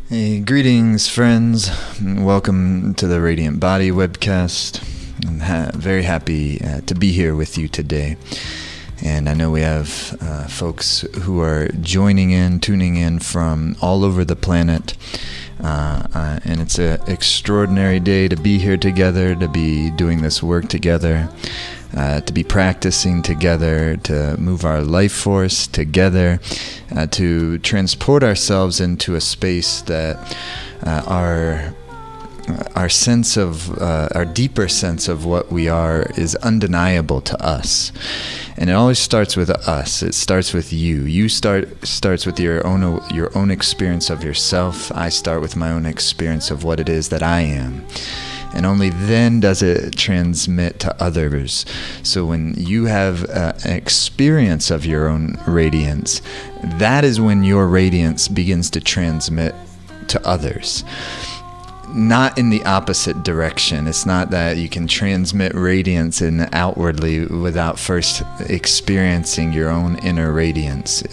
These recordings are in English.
Hey, greetings, friends. Welcome to the Radiant Body Webcast. I'm very happy to be here with you today. And I know we have folks who are tuning in from all over the planet. And it's an extraordinary day to be here together, to be doing this work together, to be practicing together, to move our life force together, to transport ourselves into a space that our sense of our deeper sense of what we are is undeniable to us. And it always starts with us. It starts with you. You starts with your own experience of yourself. I start with my own experience of what it is that I am. And only then does it transmit to others. So when you have an experience of your own radiance, that is when your radiance begins to transmit to others. Not in the opposite direction. It's not that you can transmit radiance outwardly without first experiencing your own inner radiance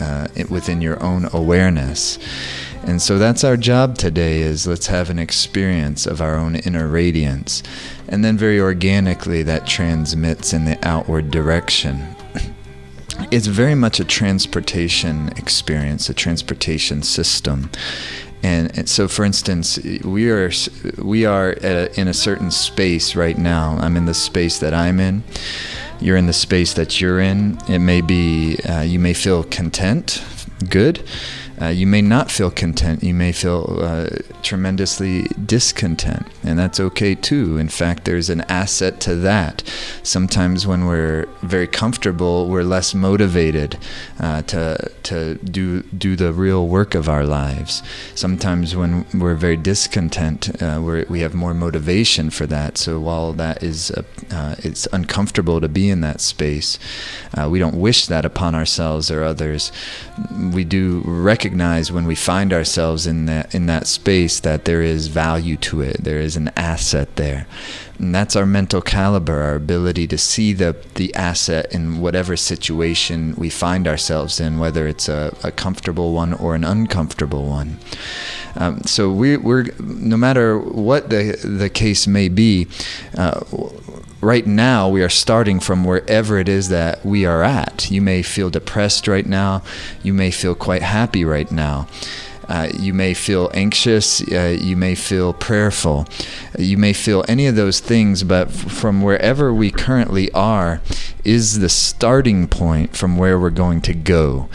within your own awareness. And so that's our job today, is let's have an experience of our own inner radiance. And then very organically that transmits in the outward direction. It's very much a transportation experience, a transportation system. And so, for instance, we are in a certain space right now. I'm in the space that I'm in. You're in the space that you're in. It may be, you may feel content, good. You may not feel content. You may feel tremendously discontent, and that's okay too. In fact, there's an asset to that. Sometimes when we're very comfortable, we're less motivated to do the real work of our lives. Sometimes when we're very discontent, we have more motivation for that. So while that is it's uncomfortable to be in that space, we don't wish that upon ourselves or others. We do recognize when we find ourselves in that space that there is value to it. There is an asset there. And that's our mental caliber, our ability to see the asset in whatever situation we find ourselves in, whether it's a comfortable one or an uncomfortable one. So we're no matter what the case may be, right now we are starting from wherever it is that we are at. You may feel depressed right now. You may feel quite happy right now. You may feel anxious, you may feel prayerful, you may feel any of those things, but from wherever we currently are is the starting point from where we're going to go.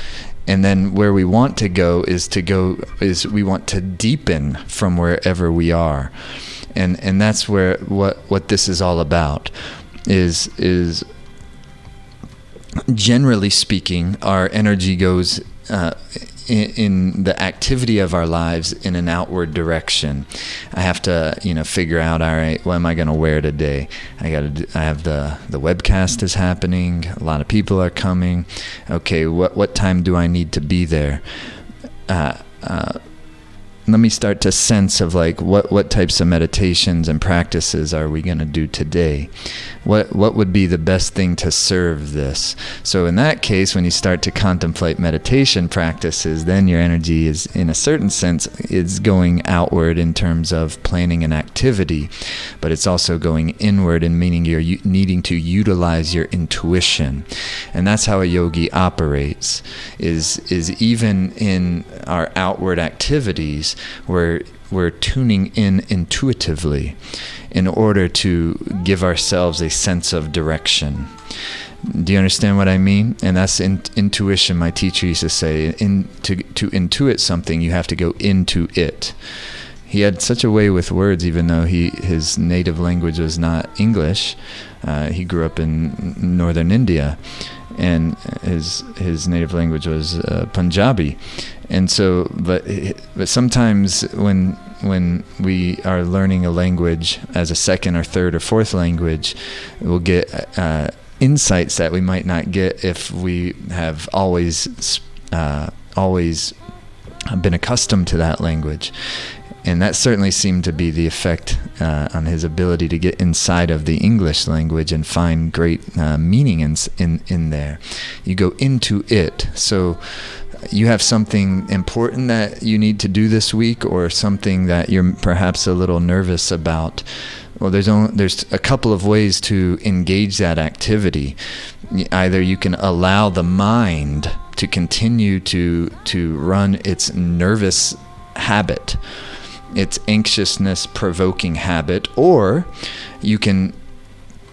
And then where we want to go is we want to deepen from wherever we are. And that's where what this is all about is generally speaking, our energy goes in the activity of our lives in an outward direction. I have to, figure out, all right, what am I going to wear today? I have the webcast is happening. A lot of people are coming. Okay, what time do I need to be there? Let me start to sense of like what types of meditations and practices are we going to do today? What would be the best thing to serve this? So in that case, when you start to contemplate meditation practices, then your energy is, in a certain sense, is going outward in terms of planning an activity, but it's also going inward, in meaning you're needing to utilize your intuition. And that's how a yogi operates, is even in our outward activities, we're tuning in intuitively in order to give ourselves a sense of direction. Do you understand what I mean? And that's intuition. My teacher used to say, to intuit something, you have to go into it. He had such a way with words, even though his native language was not English. He grew up in northern India, and his native language was Punjabi. And so, but sometimes when we are learning a language as a second or third or fourth language, we'll get insights that we might not get if we have always been accustomed to that language. And that certainly seemed to be the effect on his ability to get inside of the English language and find great meaning in there. You go into it. So you have something important that you need to do this week, or something that you're perhaps a little nervous about, well, there's a couple of ways to engage that activity. Either you can allow the mind to continue to run its nervous habit, its anxiousness provoking habit, or you can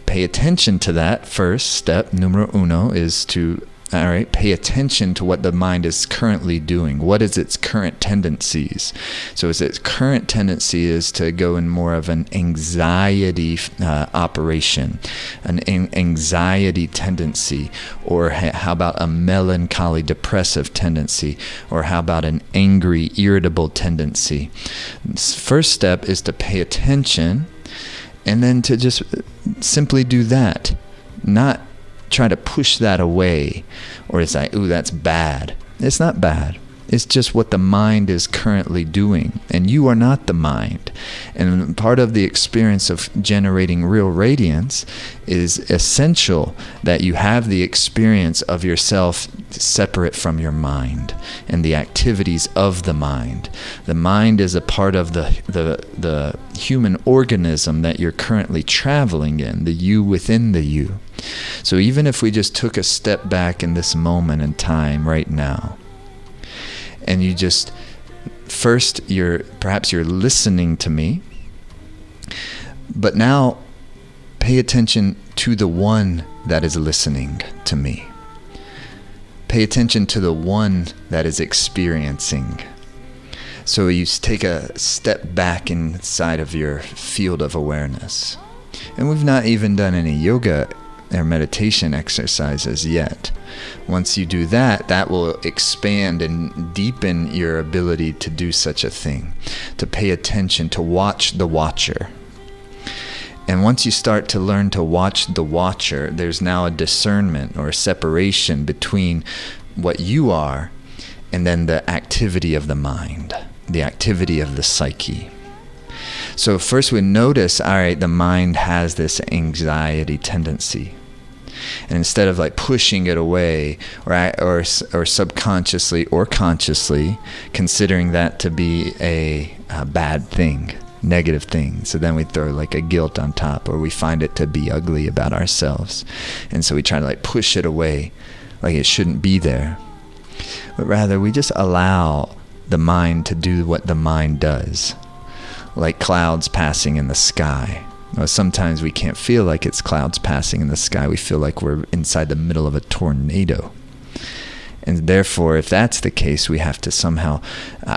pay attention to that. First step, numero uno, is to pay attention to what the mind is currently doing. What is its current tendencies? So its current tendency is to go in more of an anxiety operation, an anxiety tendency, or how about a melancholy depressive tendency, or how about an angry irritable tendency? First step is to pay attention, and then to just simply do that, not try to push that away, or it's like, ooh, that's bad. It's not bad. It's just what the mind is currently doing, and you are not the mind. And part of the experience of generating real radiance is essential that you have the experience of yourself separate from your mind and the activities of the mind. The mind is a part of the human organism that you're currently traveling in, the you within the you. So even if we just took a step back in this moment in time right now, and you just, first, perhaps you're listening to me, but now pay attention to the one that is listening to me. Pay attention to the one that is experiencing. So you take a step back inside of your field of awareness. And we've not even done any yoga or meditation exercises yet. Once you do that, that will expand and deepen your ability to do such a thing, to pay attention, to watch the watcher. And once you start to learn to watch the watcher, there's now a discernment or a separation between what you are and then the activity of the mind, the activity of the psyche. So first we notice, all right, the mind has this anxiety tendency. And instead of like pushing it away, or subconsciously or consciously considering that to be a bad thing, negative thing, so then we throw like a guilt on top, or we find it to be ugly about ourselves, and so we try to like push it away like it shouldn't be there. But rather we just allow the mind to do what the mind does, like clouds passing in the sky. Well, sometimes we can't feel like it's clouds passing in the sky. We feel like we're inside the middle of a tornado. And therefore, if that's the case, we have to somehow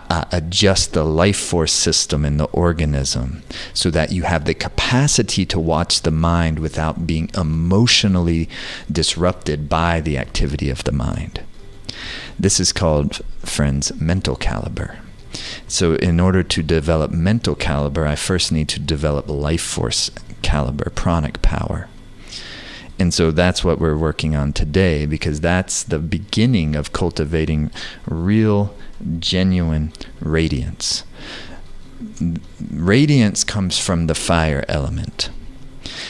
adjust the life force system in the organism so that you have the capacity to watch the mind without being emotionally disrupted by the activity of the mind. This is called, friends, mental caliber. So in order to develop mental caliber, I first need to develop life force caliber, pranic power. And so that's what we're working on today, because that's the beginning of cultivating real, genuine radiance. Radiance comes from the fire element.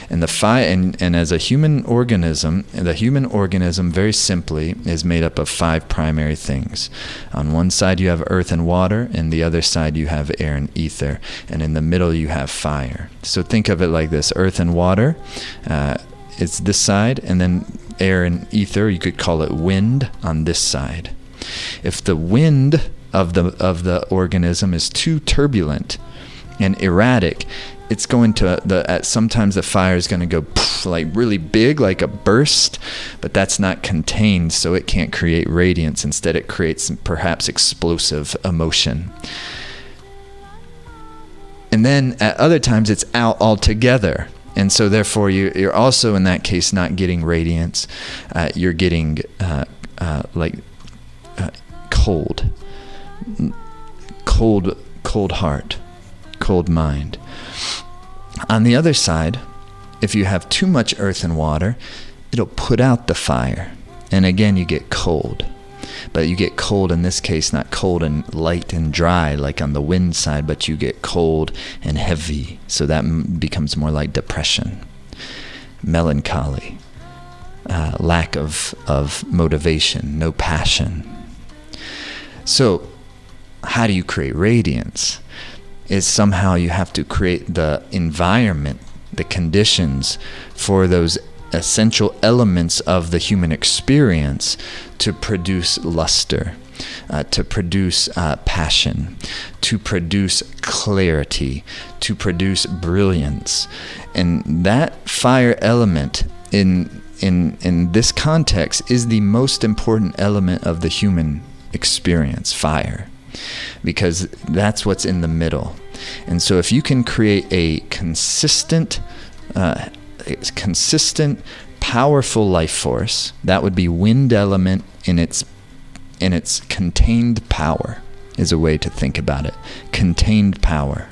And the fire, and as a human organism, the human organism very simply is made up of 5 primary things. On one side you have earth and water, and the other side you have air and ether, and in the middle you have fire. So think of it like this: earth and water, it's this side, and then air and ether, you could call it wind, on this side. If the wind of the organism is too turbulent and erratic, it's going to, sometimes the fire is going to go poof, like really big, like a burst, but that's not contained, so it can't create radiance. Instead, it creates perhaps explosive emotion. And then at other times, it's out altogether. And so therefore, you're also in that case not getting radiance. You're getting cold heart, cold mind. On the other side, if you have too much earth and water, it'll put out the fire. And again, you get cold. But you get cold in this case, not cold and light and dry like on the wind side, but you get cold and heavy. So that becomes more like depression, melancholy, lack of motivation, no passion. So how do you create radiance? Is somehow you have to create the environment, the conditions for those essential elements of the human experience to produce luster, to produce passion, to produce clarity, to produce brilliance. And that fire element in this context is the most important element of the human experience, fire, because that's what's in the middle. And so if you can create a consistent, powerful life force, that would be wind element in its contained power, is a way to think about it. Contained power.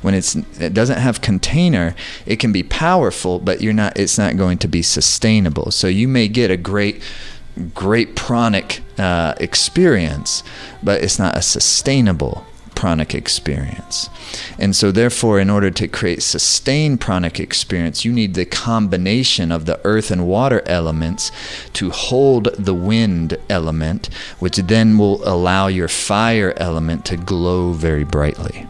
When it doesn't have container, it can be powerful, but it's not going to be sustainable. So you may get a great pranic experience, but it's not a sustainable pranic experience. And so therefore, in order to create sustained pranic experience, you need the combination of the earth and water elements to hold the wind element, which then will allow your fire element to glow very brightly.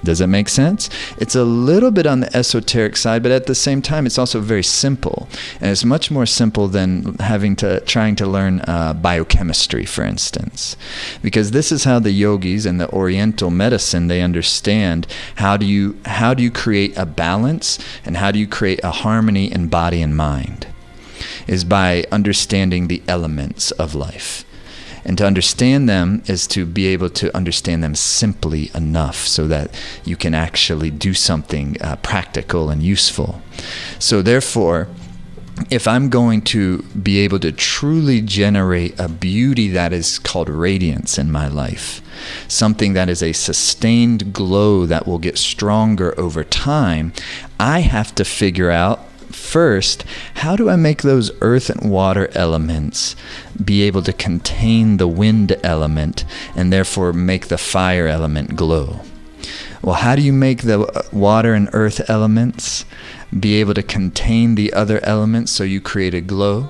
Does that make sense? It's a little bit on the esoteric side, but at the same time, it's also very simple. And it's much more simple than trying to learn biochemistry, for instance. Because this is how the yogis and the Oriental medicine, they understand how do you create a balance and how do you create a harmony in body and mind, is by understanding the elements of life. And to understand them is to be able to understand them simply enough so that you can actually do something practical and useful. So therefore, if I'm going to be able to truly generate a beauty that is called radiance in my life, something that is a sustained glow that will get stronger over time, I have to figure out first, how do I make those earth and water elements be able to contain the wind element and therefore make the fire element glow? Well, how do you make the water and earth elements be able to contain the other elements so you create a glow?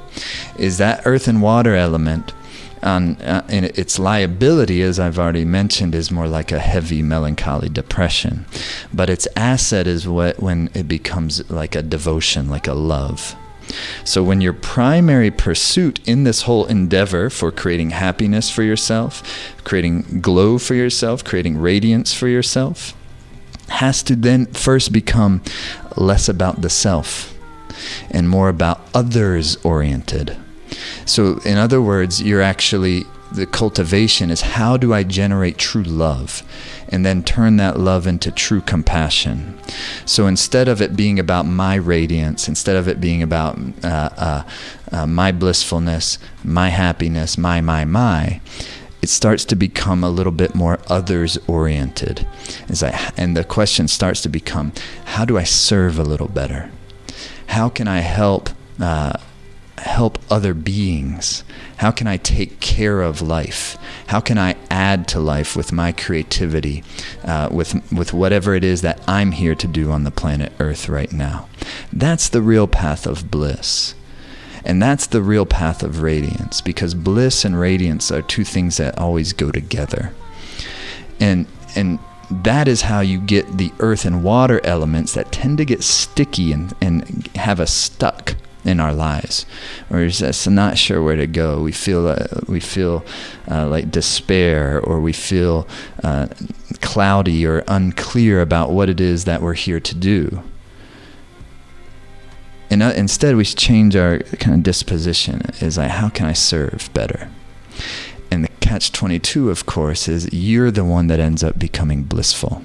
Is that earth and water element and its liability, as I've already mentioned, is more like a heavy melancholy depression. But its asset is when it becomes like a devotion, like a love. So when your primary pursuit in this whole endeavor for creating happiness for yourself, creating glow for yourself, creating radiance for yourself, has to then first become less about the self and more about others-oriented. So in other words, the cultivation is, how do I generate true love and then turn that love into true compassion? So instead of it being about my radiance, instead of it being about my blissfulness, my happiness, my, it starts to become a little bit more others-oriented. And the question starts to become, how do I serve a little better? How can I help other beings? How can I take care of life? How can I add to life with my creativity, with whatever it is that I'm here to do on the planet Earth right now? That's the real path of bliss. And that's the real path of radiance, because bliss and radiance are two things that always go together. And that is how you get the earth and water elements that tend to get sticky and have us stuck in our lives. We're just not sure where to go. We feel like despair, or we feel cloudy or unclear about what it is that we're here to do. And instead, we change our kind of disposition. Is like, how can I serve better? And the catch-22, of course, is you're the one that ends up becoming blissful.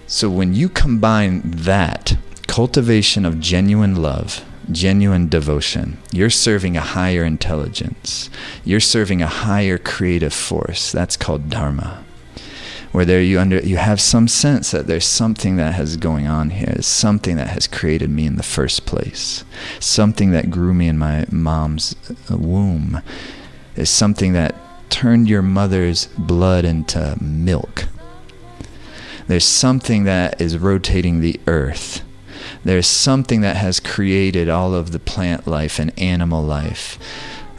So when you combine that cultivation of genuine love, genuine devotion, you're serving a higher intelligence. You're serving a higher creative force. That's called dharma. Where there you have some sense that there's something that has going on here. There's something that has created me in the first place. Something that grew me in my mom's womb. There's something that turned your mother's blood into milk. There's something that is rotating the earth. There's something that has created all of the plant life and animal life.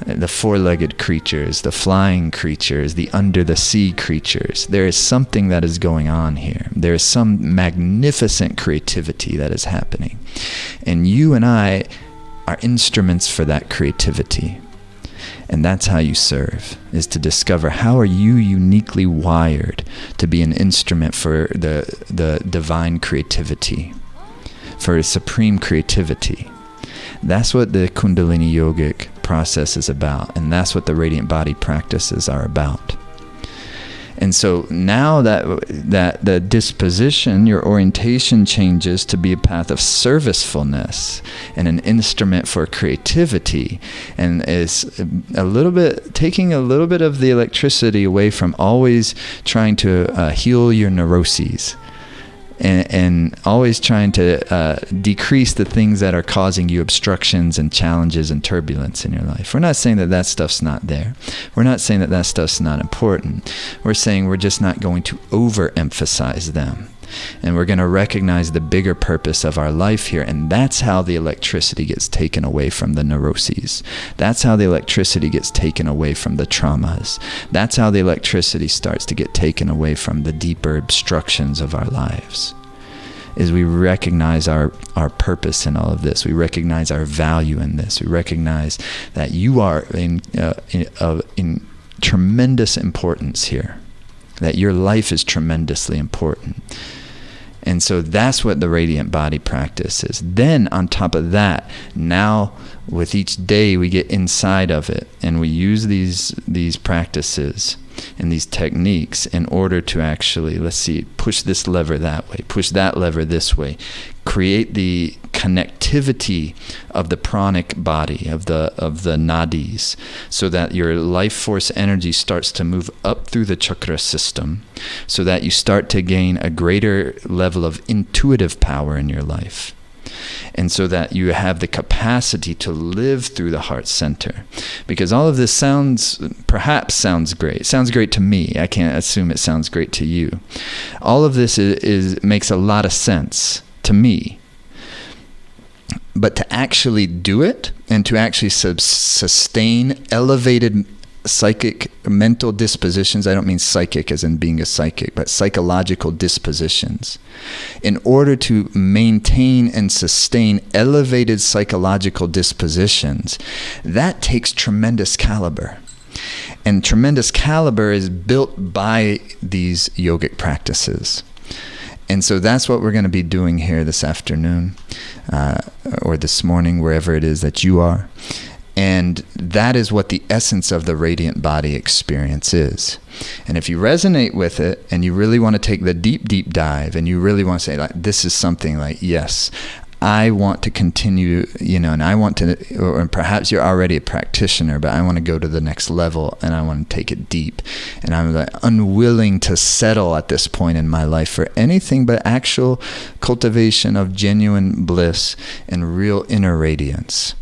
the four-legged creatures, the flying creatures, the under-the-sea creatures. There is something that is going on here. There is some magnificent creativity that is happening. And you and I are instruments for that creativity. And that's how you serve, is to discover how are you uniquely wired to be an instrument for the divine creativity, for supreme creativity. That's what the Kundalini yogic process is about, and that's what the radiant body practices are about. And so now that the disposition, your orientation changes to be a path of servicefulness and an instrument for creativity, and is taking a little bit of the electricity away from always trying to heal your neuroses. And always trying to decrease the things that are causing you obstructions and challenges and turbulence in your life. We're not saying that stuff's not there. We're not saying that stuff's not important. We're saying we're just not going to overemphasize them. And we're going to recognize the bigger purpose of our life here. And that's how the electricity gets taken away from the neuroses. That's how the electricity gets taken away from the traumas. That's how the electricity starts to get taken away from the deeper obstructions of our lives. Is we recognize our purpose in all of this. We recognize our value in this. We recognize that you are in tremendous importance here. That your life is tremendously important. And so that's what the radiant body practice is. Then on top of that, now with each day we get inside of it, and we use these practices and these techniques in order to actually, push this lever that way, push that lever this way, create the connectivity of the pranic body, of the nadis, so that your life force energy starts to move up through the chakra system, so that you start to gain a greater level of intuitive power in your life. And so that you have the capacity to live through the heart center. Because all of this perhaps sounds great. It sounds great to me. I can't assume it sounds great to you. All of this makes a lot of sense to me. But to actually do it, and to actually sustain elevated psychic mental dispositions, I don't mean psychic as in being a psychic, but psychological dispositions. In order to maintain and sustain elevated psychological dispositions, that takes tremendous caliber. And tremendous caliber is built by these yogic practices. And so that's what we're going to be doing here this afternoon, or this morning, wherever it is that you are. And that is what the essence of the radiant body experience is. And if you resonate with it, and you really want to take the deep, deep dive, and you really want to say, this is something like, yes, I want to continue, and I want to, or perhaps you're already a practitioner, but I want to go to the next level, and I want to take it deep. And I'm unwilling to settle at this point in my life for anything but actual cultivation of genuine bliss and real inner radiance.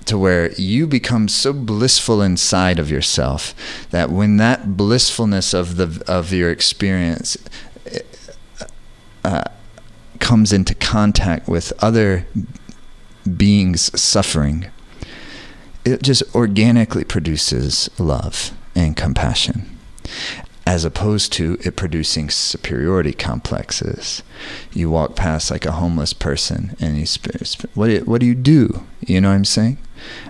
To where you become so blissful inside of yourself that when that blissfulness of your experience comes into contact with other beings suffering, it just organically produces love and compassion, as opposed to it producing superiority complexes. You walk past like a homeless person and you what do you do? You know what I'm saying?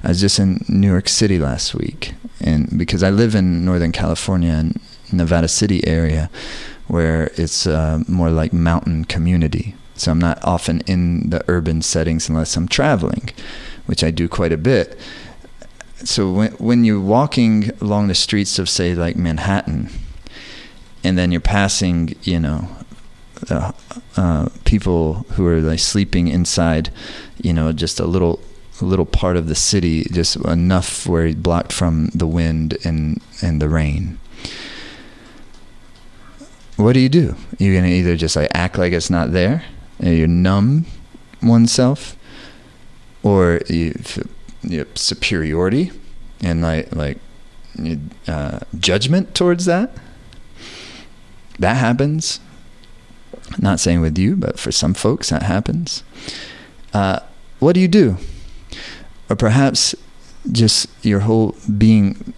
I was just in New York City last week, and because I live in Northern California and Nevada City area, where it's more like mountain community. So I'm not often in the urban settings unless I'm traveling, which I do quite a bit. So when you're walking along the streets of, say, like Manhattan, and then you're passing, people who are like sleeping inside, just a little part of the city, just enough where you're blocked from the wind and the rain. What do? You're going to either just act like it's not there, and you numb oneself, or you superiority and judgment towards that. That happens. Not saying with you, but for some folks that happens. What do? Or perhaps just your whole being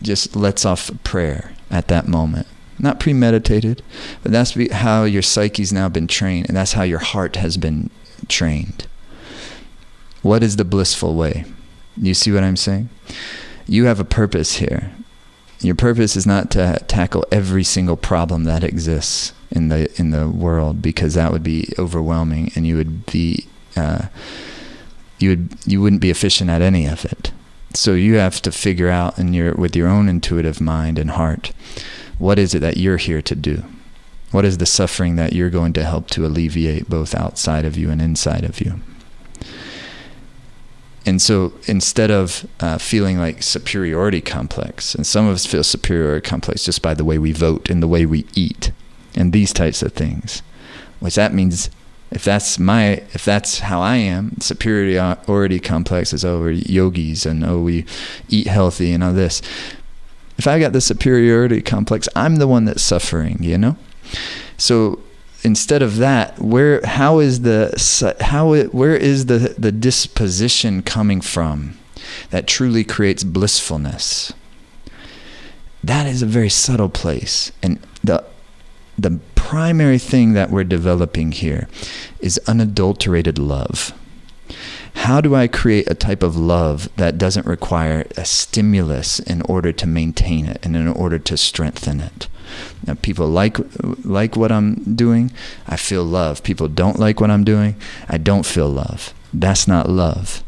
just lets off prayer at that moment. Not premeditated, but that's how your psyche's now been trained, and that's how your heart has been trained. What is the blissful way? You see what I'm saying? You have a purpose here. Your purpose is not to tackle every single problem that exists in the world, because that would be overwhelming, and you would be you wouldn't be efficient at any of it. So you have to figure out with your own intuitive mind and heart, what is it that you're here to do? What is the suffering that you're going to help to alleviate both outside of you and inside of you? And so instead of feeling like superiority complex, and some of us feel superiority complex just by the way we vote and the way we eat and these types of things, which that means if that's how I am, superiority complex is, we're yogis and we eat healthy and all this. If I got the superiority complex, I'm the one that's suffering, So instead of that, where is the disposition coming from that truly creates blissfulness? That is a very subtle place, and the primary thing that we're developing here is unadulterated love. How do I create a type of love that doesn't require a stimulus in order to maintain it and in order to strengthen it? Now, people like what I'm doing, I feel love. People don't like what I'm doing, I don't feel love. That's not love.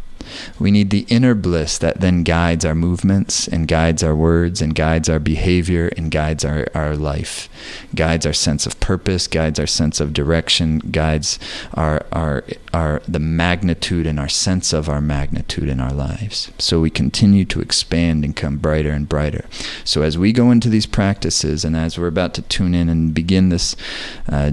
We need the inner bliss that then guides our movements and guides our words and guides our behavior and guides our life, guides our sense of purpose, guides our sense of direction, guides the magnitude and our sense of our magnitude in our lives. So we continue to expand and come brighter and brighter. So as we go into these practices and as we're about to tune in and begin this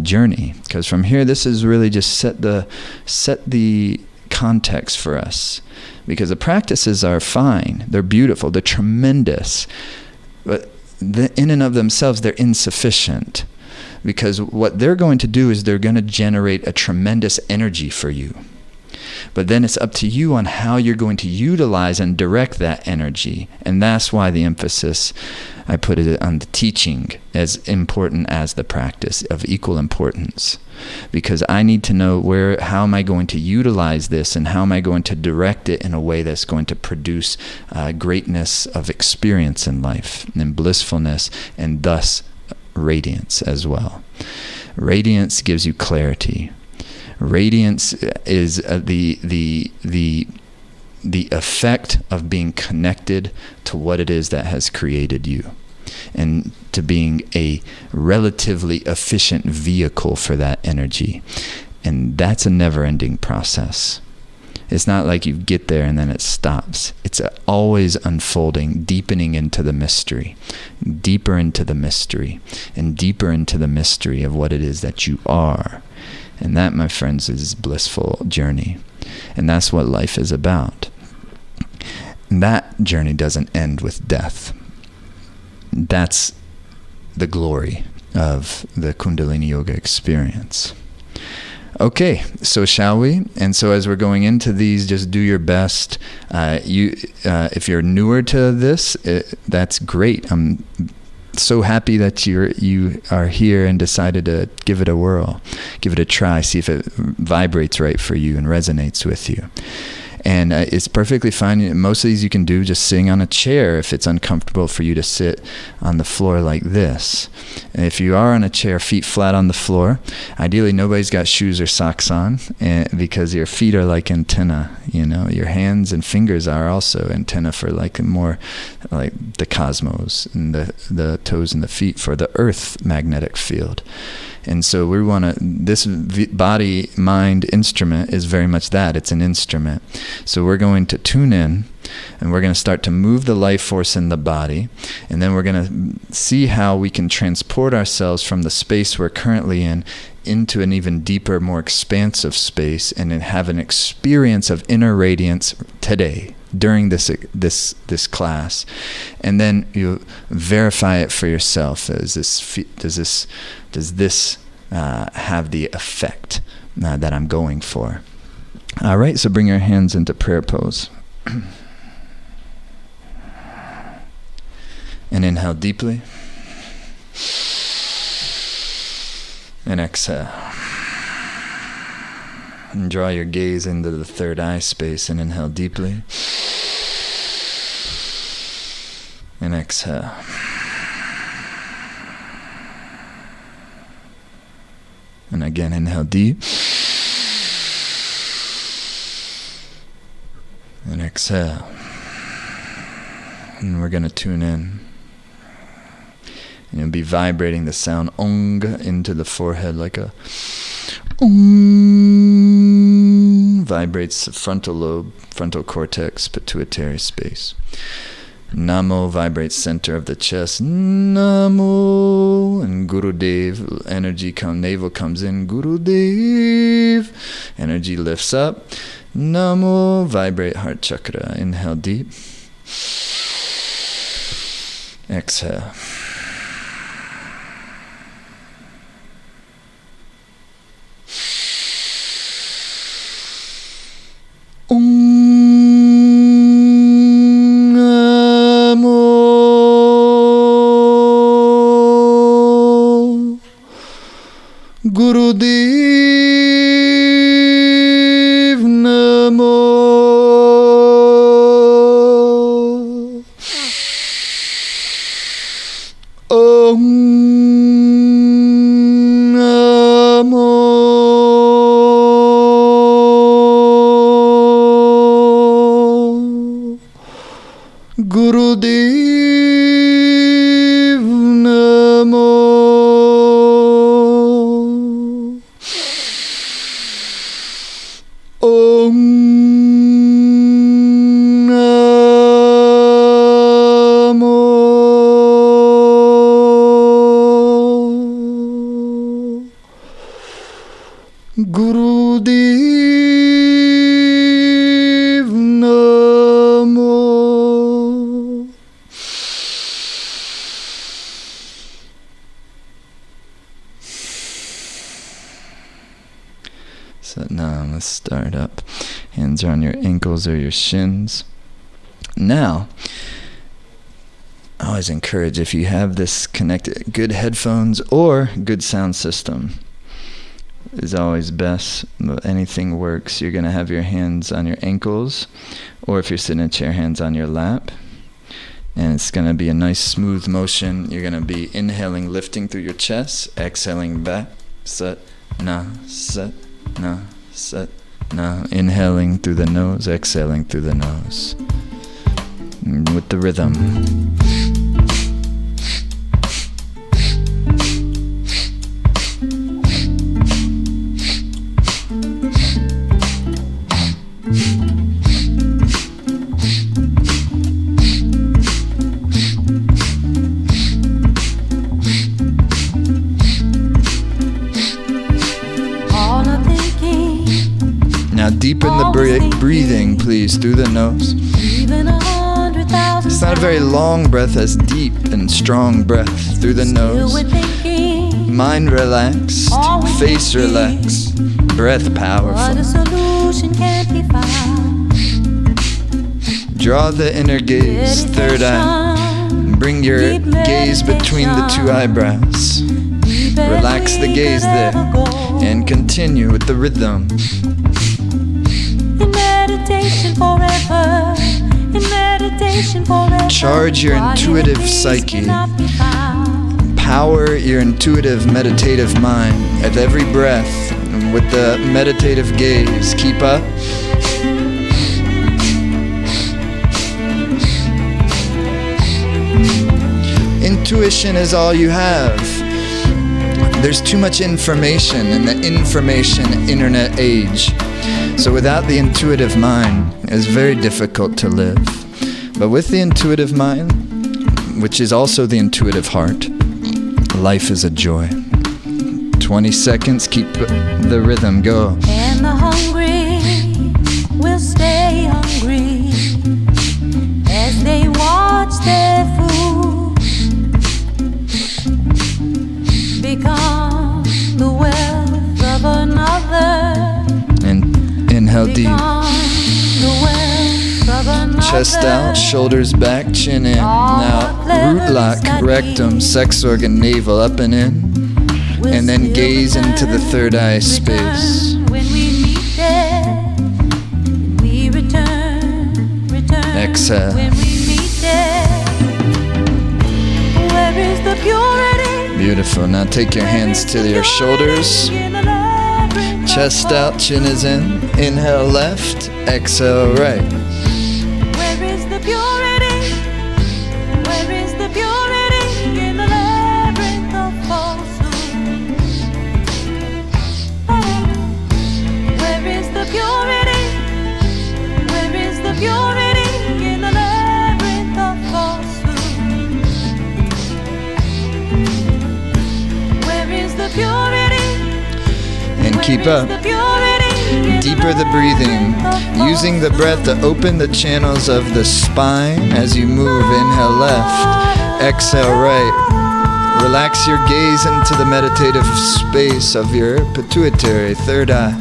journey, because from here this is really just set the context for us, because the practices are fine, they're beautiful, they're tremendous, but in and of themselves they're insufficient, because what they're going to do is they're going to generate a tremendous energy for you. But then it's up to you on how you're going to utilize and direct that energy. And that's why the emphasis, I put it on the teaching, as important as the practice, of equal importance. Because I need to know how am I going to utilize this and how am I going to direct it in a way that's going to produce greatness of experience in life and blissfulness, and thus radiance as well. Radiance gives you clarity. Radiance is the effect of being connected to what it is that has created you, and to being a relatively efficient vehicle for that energy. And that's a never-ending process. It's not like you get there and then it stops. It's always unfolding, deepening into the mystery, deeper into the mystery, and deeper into the mystery of what it is that you are. And that, my friends, is a blissful journey. And that's what life is about. And that journey doesn't end with death. That's the glory of the Kundalini Yoga experience. Okay, so shall we? And so as we're going into these, just do your best. If you're newer to this, that's great. I'm so happy that you are here and decided to give it a whirl, give it a try, see if it vibrates right for you and resonates with you. And it's perfectly fine. Most of these you can do just sitting on a chair if it's uncomfortable for you to sit on the floor like this. And if you are on a chair, feet flat on the floor, ideally nobody's got shoes or socks on, because your feet are like antenna, your hands and fingers are also antenna for more like the cosmos, and the toes and the feet for the earth magnetic field. And so we want this body-mind instrument is very much that. It's an instrument. So we're going to tune in, and we're going to start to move the life force in the body, and then we're going to see how we can transport ourselves from the space we're currently in into an even deeper, more expansive space, and then have an experience of inner radiance today, during this class. And then you verify it for yourself. Does this have the effect that I'm going for? All right, so bring your hands into prayer pose. And inhale deeply. And exhale. And draw your gaze into the third eye space and inhale deeply. And exhale. And again, inhale deep. And exhale. And we're going to tune in. And you'll be vibrating the sound ong into the forehead like a ong. Vibrates the frontal lobe, frontal cortex, pituitary space. Namo vibrates center of the chest. Namo. And Gurudev, energy navel comes in. Gurudev. Energy lifts up. Namo. Vibrate heart chakra. Inhale deep. Exhale. Gurudev Namo. Om Namo. Gurudev Namo. Om Namo. Gurudev Namo. So now let's start up. Hands are on your ankles or your shins. Now, I always encourage, if you have this connected, good headphones or good sound system is always best. But anything works. You're going to have your hands on your ankles, or if you're sitting in a chair, hands on your lap. And it's going to be a nice smooth motion. You're going to be inhaling, lifting through your chest, exhaling back, sat, na, inhaling through the nose, exhaling through the nose. And with the rhythm. Now deepen the breathing, please, through the nose. It's not a very long breath, as deep and strong breath through the nose. Mind relaxed, face relaxed, breath powerful. Draw the inner gaze, third eye. Bring your gaze between the two eyebrows. Relax the gaze there and continue with the rhythm. Charge your intuitive psyche. Power your intuitive meditative mind at every breath with the meditative gaze. Keep up. Intuition is all you have. There's too much information in the information internet age. So without the intuitive mind, it's very difficult to live. But with the intuitive mind, which is also the intuitive heart, life is a joy. 20 seconds, keep the rhythm, go. And the hungry will stay hungry as they watch their food become the wealth of another. And inhale deep. The wealth of another. chest out, shoulders back, chin in. Now root lock, rectum, sex organ, navel, up and in. And then gaze into the third eye space. When we meet there, we return. Exhale. When we meet there, where is the purity? Beautiful. Now take your hands to your shoulders. Chest out, chin is in. Inhale left, exhale right. Where is the purity? Where is the purity in the labyrinth of falsehood? Where is the purity? Where is the purity in the labyrinth of falsehood? Where is the purity? And keep up. Deeper the breathing, using the breath to open the channels of the spine as you move. Inhale left, exhale right. Relax your gaze into the meditative space of your pituitary, third eye,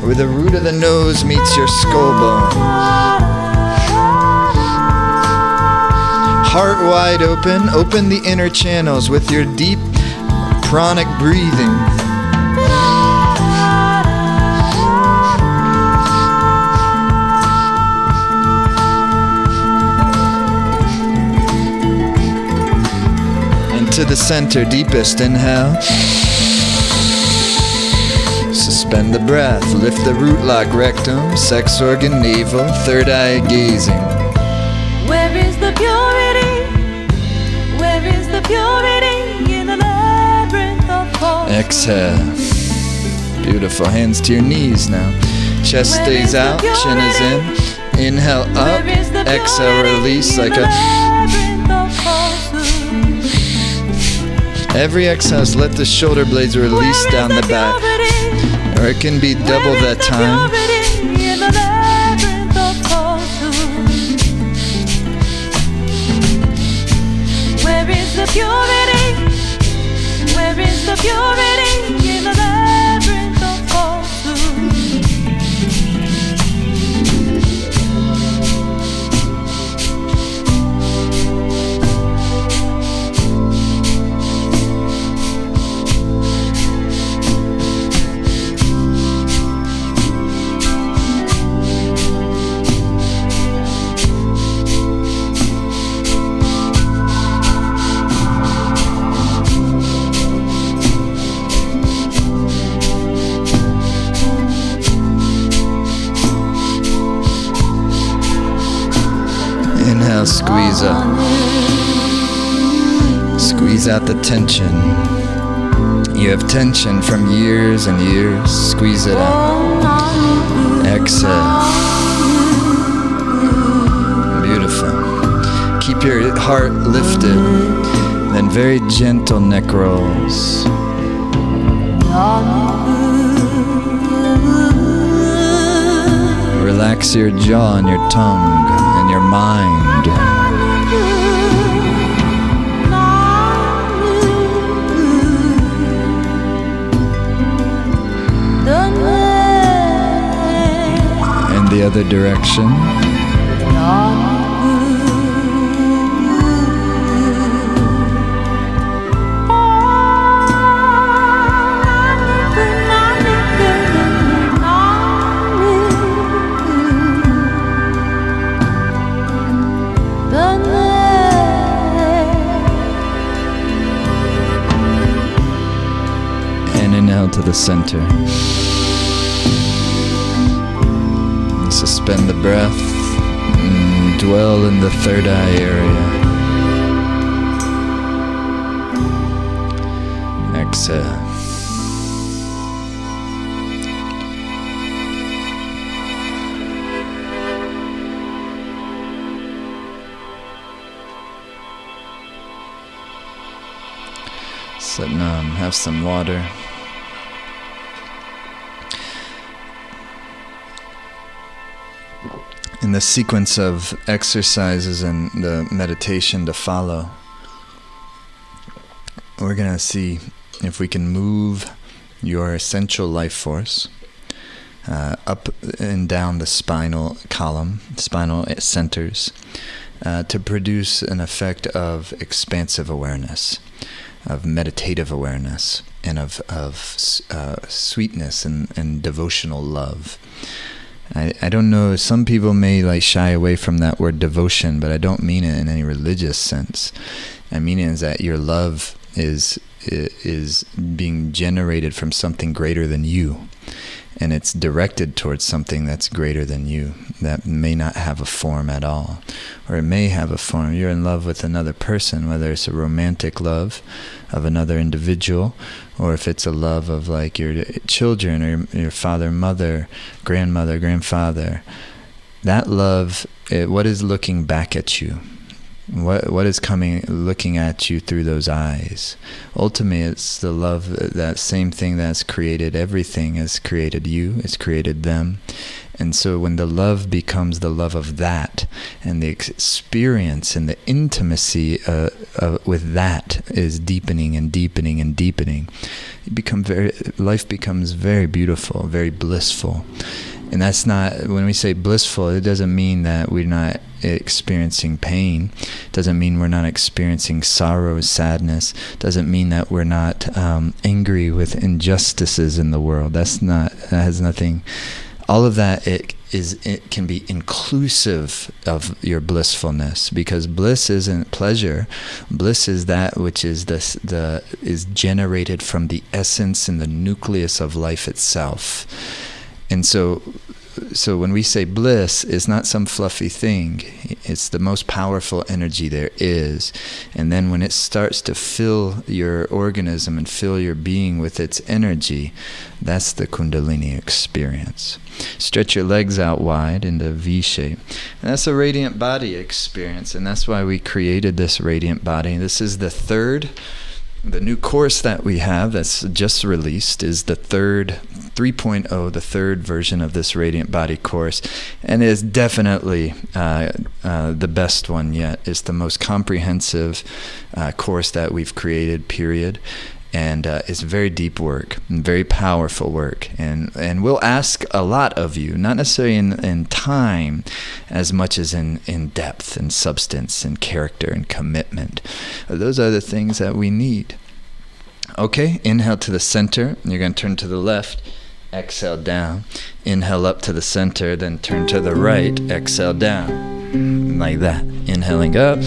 where the root of the nose meets your skull bone. Heart wide open, open the inner channels with your deep pranic breathing. To the center, deepest inhale. Suspend the breath, lift the root lock, rectum, sex organ, navel, third eye gazing. Where is the purity? Where is the purity in the labyrinth of falsehood? Exhale. Beautiful. Hands to your knees now. Chest stays out, chin is in. Inhale up, exhale, release like a... Every exhale, let the shoulder blades release down the back. Or it can be double that time. Where is the purity? Where is the purity in the labyrinth of falsehood? Inhale, squeeze up. Squeeze out the tension. You have tension from years and years. Squeeze it out. Exhale. Beautiful. Keep your heart lifted. Then very gentle neck rolls. Relax your jaw and your tongue and your mind. And the other direction. To the center. And suspend the breath and dwell in the third eye area. Exhale. Satnam, have some water. In the sequence of exercises and the meditation to follow, we're going to see if we can move your essential life force, up and down the spinal column, spinal centers, to produce an effect of expansive awareness, of meditative awareness, and of sweetness and devotional love. I don't know, some people may shy away from that word devotion, but I don't mean it in any religious sense. I mean it as that your love is being generated from something greater than you, and it's directed towards something that's greater than you, that may not have a form at all, or it may have a form. You're in love with another person, whether it's a romantic love of another individual, or if it's a love of your children, or your father, mother, grandmother, grandfather. That love, what is looking back at you? What is looking at you through those eyes? Ultimately, it's the love, that same thing that's created everything, has created you, it's created them. And so when the love becomes the love of that, and the experience and the intimacy with that is deepening and deepening and deepening, life becomes very beautiful, very blissful. And that's not, when we say blissful, it doesn't mean that we're not experiencing pain. It doesn't mean we're not experiencing sorrow, sadness. It doesn't mean that we're not angry with injustices in the world. That has nothing. All of that, it can be inclusive of your blissfulness, because bliss isn't pleasure. Bliss is that which is is generated from the essence and the nucleus of life itself. And so when we say bliss, it's not some fluffy thing. It's the most powerful energy there is. And then when it starts to fill your organism and fill your being with its energy, that's the Kundalini experience. Stretch your legs out wide into V shape. And that's a radiant body experience. And that's why we created this radiant body. This is the new course that we have that's just released is the 3.0, the third version of this Radiant Body course, and is definitely the best one yet. It's the most comprehensive course that we've created, period. And it's very deep work, and very powerful work, and we'll ask a lot of you, not necessarily in time as much as in depth and substance and character and commitment. Those are the things that we need. Okay, inhale to the center. You're going to turn to the left. Exhale down. Inhale up to the center, then turn to the right. Exhale down. Like that. Inhaling up.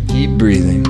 Keep breathing.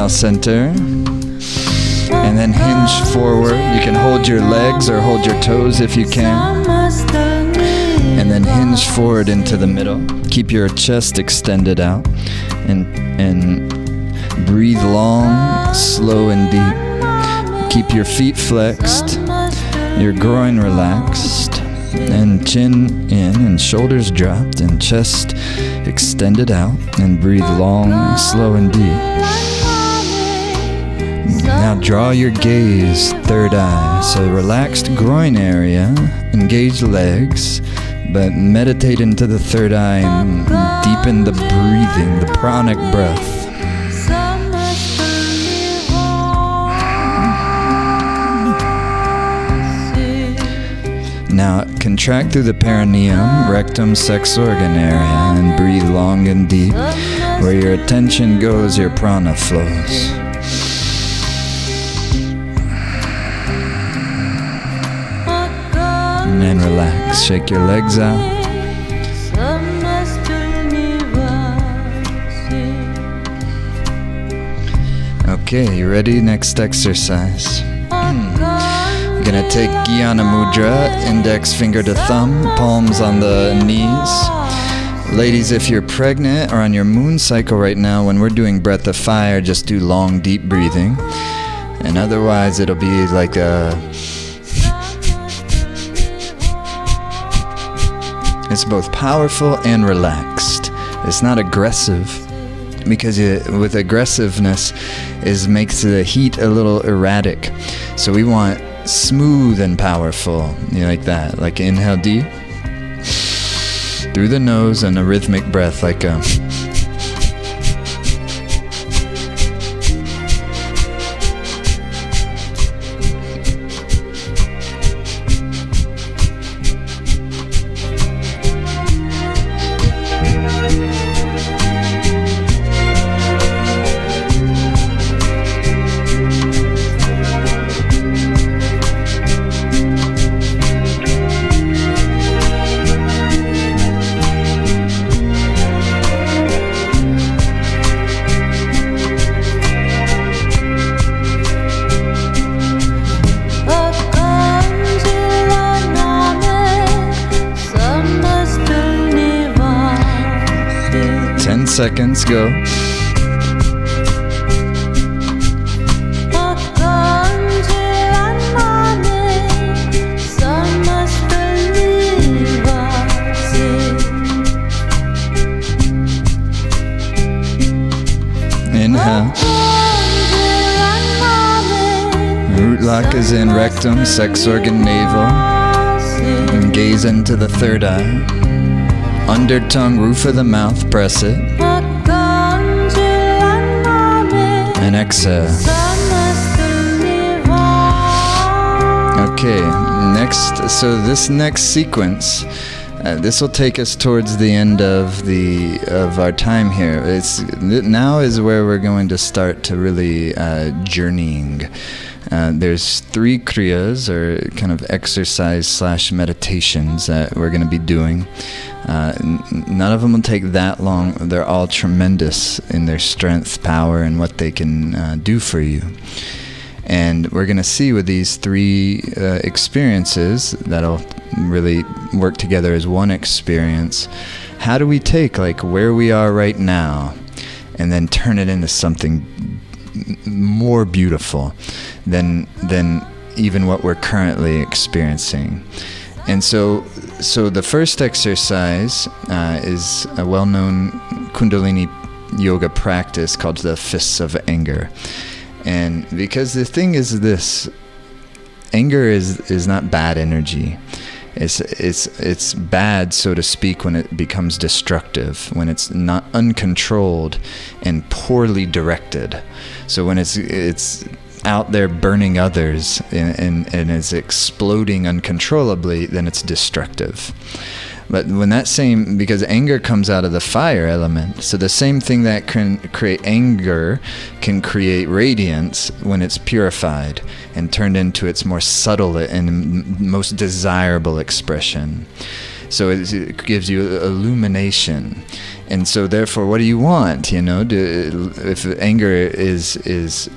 Center, and then hinge forward. You can hold your legs or hold your toes if you can, and then hinge forward into the middle. Keep your chest extended out, and breathe long, slow, and deep. Keep your feet flexed, your groin relaxed, and chin in and shoulders dropped and chest extended out, and breathe long, slow, and deep. Now draw your gaze, third eye. So relaxed groin area, engage legs, but meditate into the third eye and deepen the breathing, the pranic breath. Now contract through the perineum, rectum, sex organ area, and breathe long and deep. Where your attention goes, your prana flows. open and relax. Shake your legs out. Okay, you ready? Next exercise. You're gonna take Jnana Mudra, index finger to thumb, palms on the knees. Ladies, if you're pregnant or on your moon cycle right now, when we're doing breath of fire, just do long, deep breathing. And otherwise, it'll be like it's both powerful and relaxed. It's not aggressive, because with aggressiveness makes the heat a little erratic. So we want smooth and powerful, like that. Like inhale deep through the nose and a rhythmic breath, like a. Seconds, go. Inhale. Root lock is in rectum, sex organ, navel. And gaze into the third eye. Under tongue, roof of the mouth, press it. And exhale. Okay, this next sequence, this will take us towards the end of our time here. Now is where we're going to start to really journeying. There's 3 kriyas, or kind of exercise / meditations, that we're going to be doing. None of them will take that long. They're all tremendous in their strength, power, and what they can do for you. And we're going to see with these 3 experiences that'll really work together as one experience, how do we take where we are right now and then turn it into something more beautiful than even what we're currently experiencing. And so the first exercise is a well-known Kundalini yoga practice called the Fists of Anger. And because the thing is this, anger is not bad energy. It's bad, so to speak, when it becomes destructive, when it's not uncontrolled and poorly directed. So when it's out there burning others and is exploding uncontrollably, then it's destructive. But when because anger comes out of the fire element, so the same thing that can create anger can create radiance when it's purified and turned into its more subtle and most desirable expression. So it gives you illumination. And so therefore, what do you want? If anger is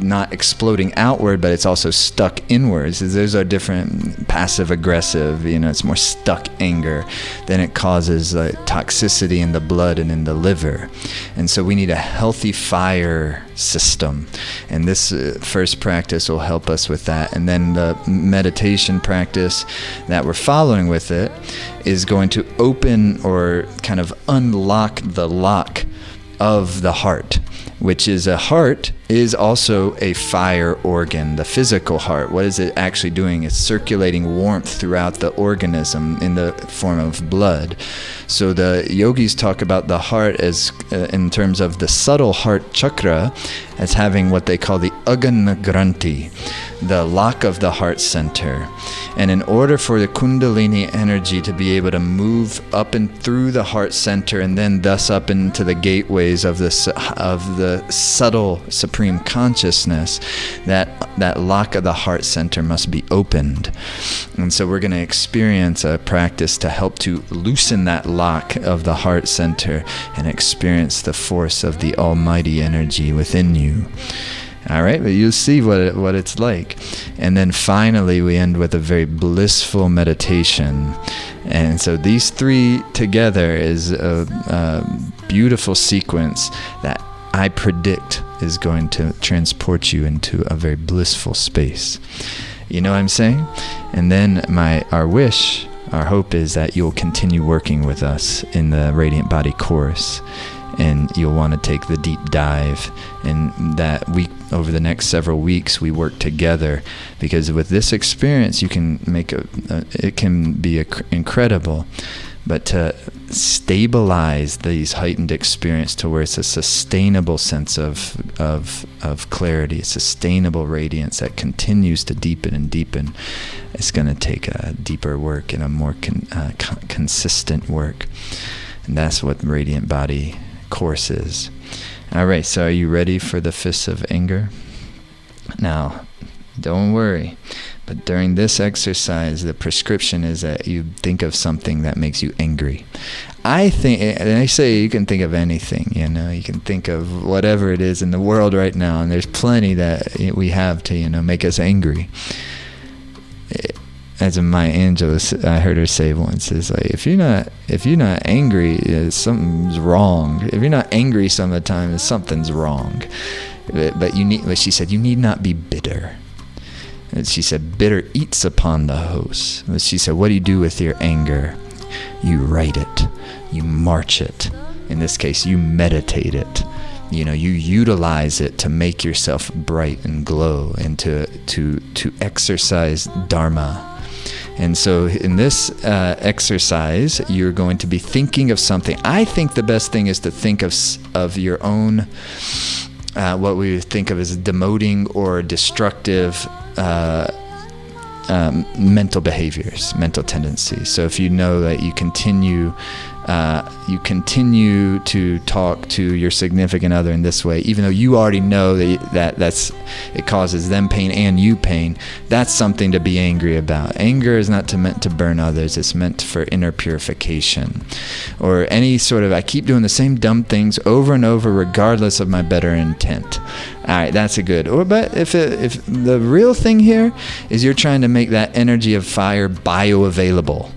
not exploding outward, but it's also stuck inwards. Those are different. Passive aggressive, it's more stuck anger. Then it causes toxicity in the blood and in the liver. And so we need a healthy fire system. And this first practice will help us with that. And then the meditation practice that we're following with it is going to open or kind of unlock the lock of the heart, which is a heart is also a fire organ, the physical heart. What is it actually doing? It's circulating warmth throughout the organism in the form of blood. So the yogis talk about the heart as, in terms of the subtle heart chakra, as having what they call the Agana Granthi, the lock of the heart center. And in order for the Kundalini energy to be able to move up and through the heart center and then thus up into the gateways of the subtle supreme supreme consciousness, that lock of the heart center must be opened. And so we're going to experience a practice to help to loosen that lock of the heart center and experience the force of the almighty energy within you. All right, but you'll see what it's like. And then finally, we end with a very blissful meditation. And so these three together is a beautiful sequence that I predict is going to transport you into a very blissful space. You know what I'm saying? And then our hope is that you'll continue working with us in the Radiant Body course. And you'll want to take the deep dive, and that over the next several weeks we work together, because with this experience you can make it can be incredible, but to stabilize these heightened experience to where it's a sustainable sense of clarity, a sustainable radiance that continues to deepen and deepen, it's going to take a deeper work and a more consistent work, and that's what Radiant Body courses. All right, so are you ready for the fists of anger? Now, don't worry, but during this exercise, the prescription is that you think of something that makes you angry. I say you can think of anything, you can think of whatever it is in the world right now, and there's plenty that we have to, make us angry. As Maya Angelou, I heard her say once, is like, if you're not angry, something's wrong. If you're not angry some of the time, something's wrong. But she said, you need not be bitter. And she said, bitter eats upon the host. But she said, what do you do with your anger? You write it. You march it. In this case, you meditate it. You utilize it to make yourself bright and glow, and to exercise Dharma. And so in this exercise, you're going to be thinking of something. I think the best thing is to think of your own, what we would think of as demoting or destructive mental behaviors, mental tendencies. So if you know that you continue to talk to your significant other in this way, even though you already know that it causes them pain and you pain, that's something to be angry about. Anger is not meant to burn others, it's meant for inner purification. Or any sort of, I keep doing the same dumb things over and over regardless of my better intent. All right, that's a good. But if the real thing here is you're trying to make that energy of fire bioavailable.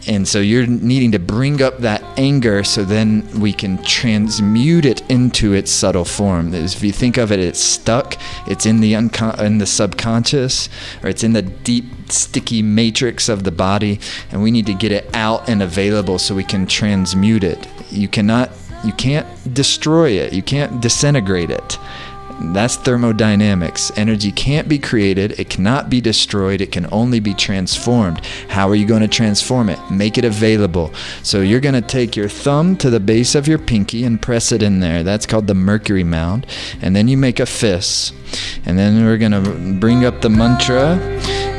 And so you're needing to bring up that anger so then we can transmute it into its subtle form. If you think of it, it's stuck, it's in the subconscious, or it's in the deep, sticky matrix of the body, and we need to get it out and available so we can transmute it. You can't destroy it, you can't disintegrate it. That's thermodynamics. Energy can't be created, it cannot be destroyed, it can only be transformed. How are you going to transform it? Make it available. So you're going to take your thumb to the base of your pinky and press it in there. That's called the Mercury mound. And then you make a fist. And then we're going to bring up the mantra,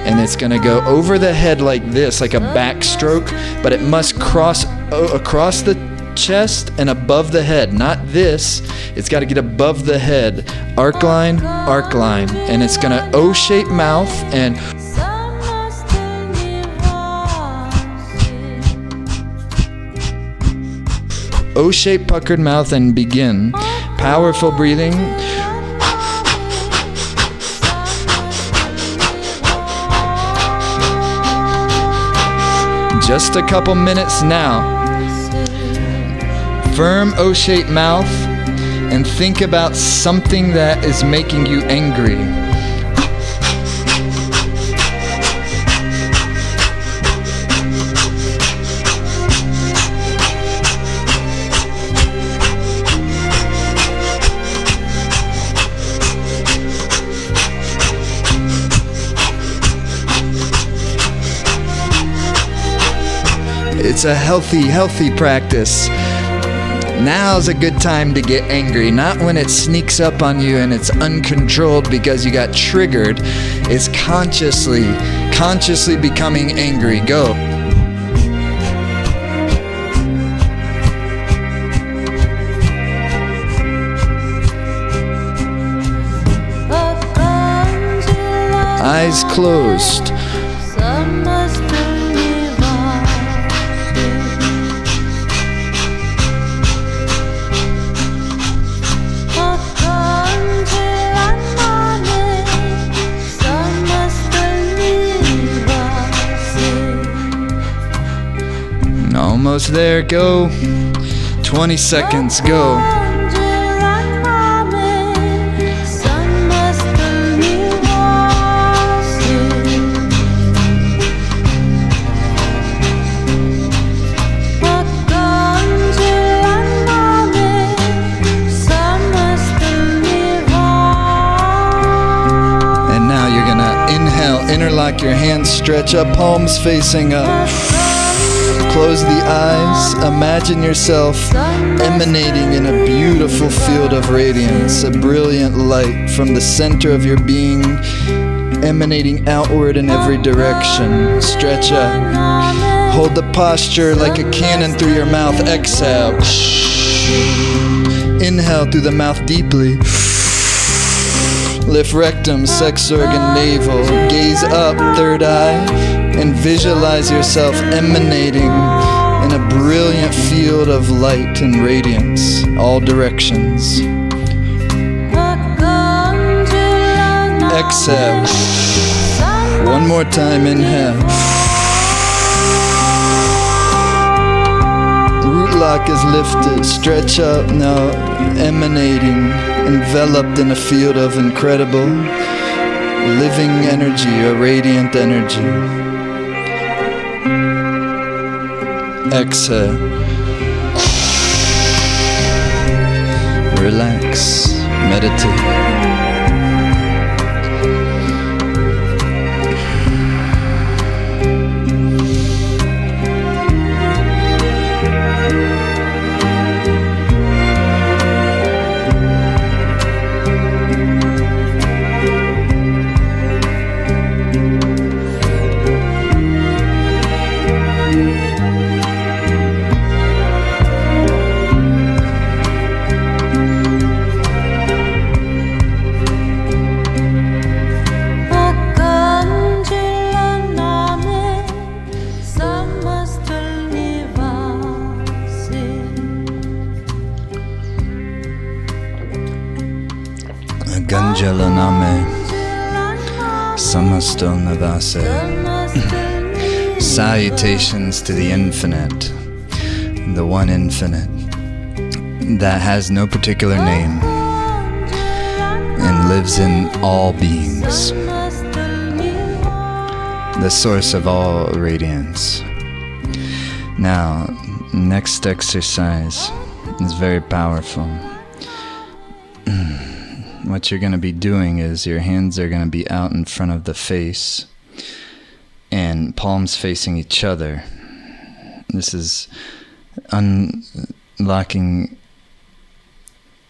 and it's going to go over the head like this, like a backstroke, but it must cross across the chest and above the head, not this. It's got to get above the head. Arc line, and it's going to O-shaped mouth and O-shaped puckered mouth, and begin. Powerful breathing. Just a couple minutes now. Firm O-shaped mouth, and think about something that is making you angry. It's a healthy practice. Now's a good time to get angry, not when it sneaks up on you and it's uncontrolled because you got triggered. It's consciously becoming angry. Go. Eyes closed. Almost there, go. 20 seconds, go. And now you're gonna inhale, interlock your hands, stretch up, palms facing up. Close the eyes. Imagine yourself emanating in a beautiful field of radiance, a brilliant light from the center of your being, emanating outward in every direction. Stretch up. Hold the posture like a cannon through your mouth. Exhale. Inhale through the mouth deeply. Lift rectum, sex organ, navel. Gaze up, third eye. And visualize yourself emanating in a brilliant field of light and radiance, all directions. Exhale. One more time, inhale. Root lock is lifted, stretch up now, emanating, enveloped in a field of incredible living energy, a radiant energy. Exhale. Relax. Meditate. Ganjalaname Samasto Navase. Salutations to the infinite, the one infinite, that has no particular name and lives in all beings, the source of all radiance. Now, next exercise is very powerful. What you're going to be doing is your hands are going to be out in front of the face and palms facing each other. This is opening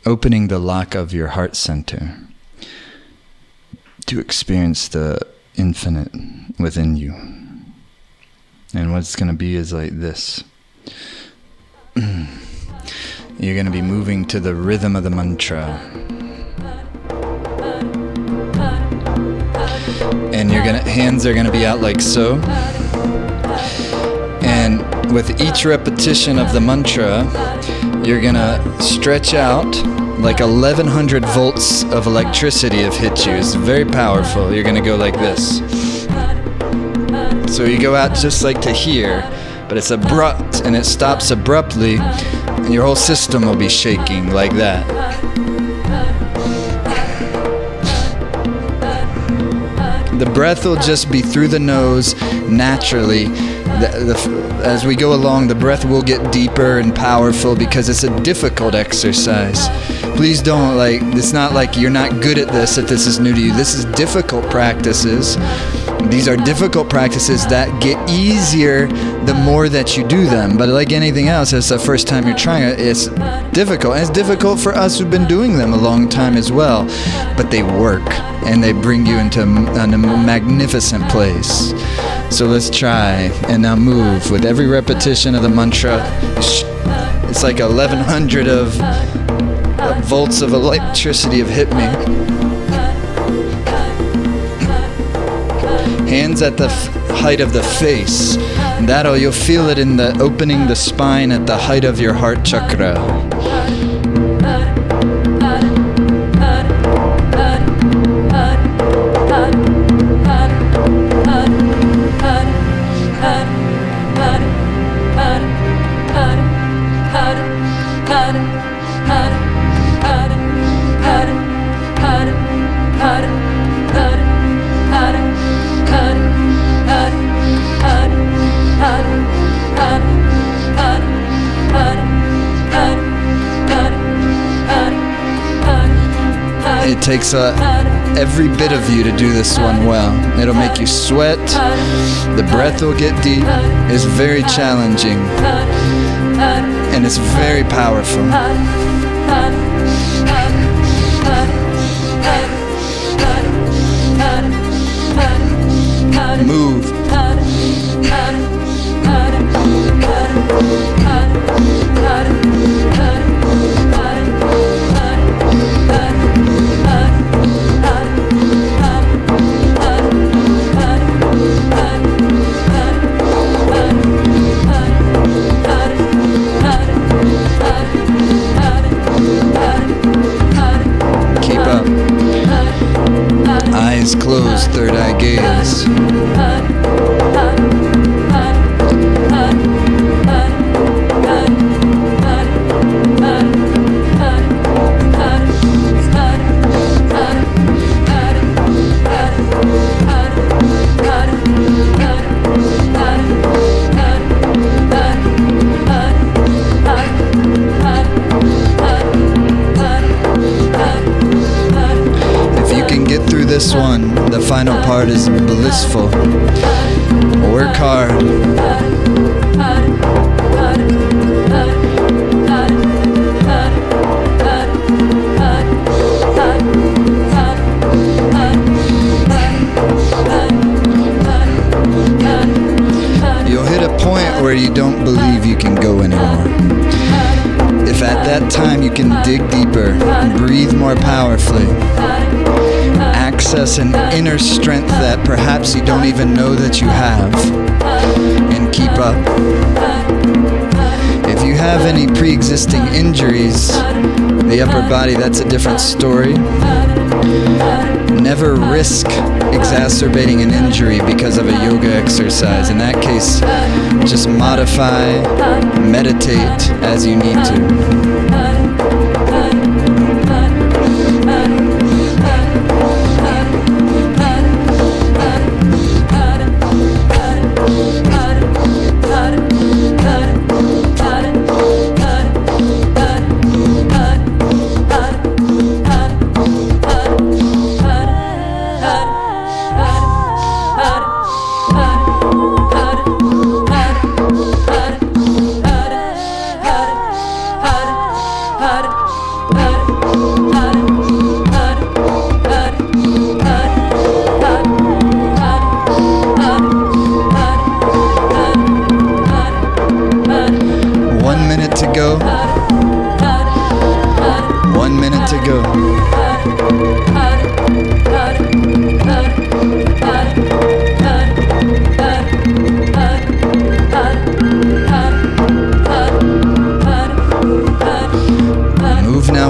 the lock of your heart center to experience the infinite within you. And what it's going to be is like this. You're going to be moving to the rhythm of the mantra. And hands are gonna be out like so. And with each repetition of the mantra, you're gonna stretch out like 1100 volts of electricity have hit you. It's very powerful. You're gonna go like this. So you go out just like to here, but it's abrupt and it stops abruptly, and your whole system will be shaking like that. The breath will just be through the nose naturally. As we go along, the breath will get deeper and powerful because it's a difficult exercise. Please don't, it's not like you're not good at this if this is new to you. This is difficult practices. These are difficult practices that get easier the more that you do them. But like anything else, it's the first time you're trying it, it's difficult. And it's difficult for us who've been doing them a long time as well. But they work, and they bring you into a magnificent place. So let's try, and now move. With every repetition of the mantra, it's like 1100 of volts of electricity have hit me. Hands at the height of the face. That'll, you'll feel it in the opening the spine at the height of your heart chakra. It takes every bit of you to do this one well. It'll make you sweat. The breath will get deep. It's very challenging. And it's very powerful. Move. Keep up. Eyes closed, third eye gaze. This one, the final part is blissful. Work hard. You'll hit a point where you don't believe you can go anymore. If at that time you can dig deeper, breathe more powerfully, access an inner strength that perhaps you don't even know that you have, and keep up. If you have any pre-existing injuries, the upper body, that's a different story. Never risk exacerbating an injury because of a yoga exercise. In that case, just modify, meditate as you need to.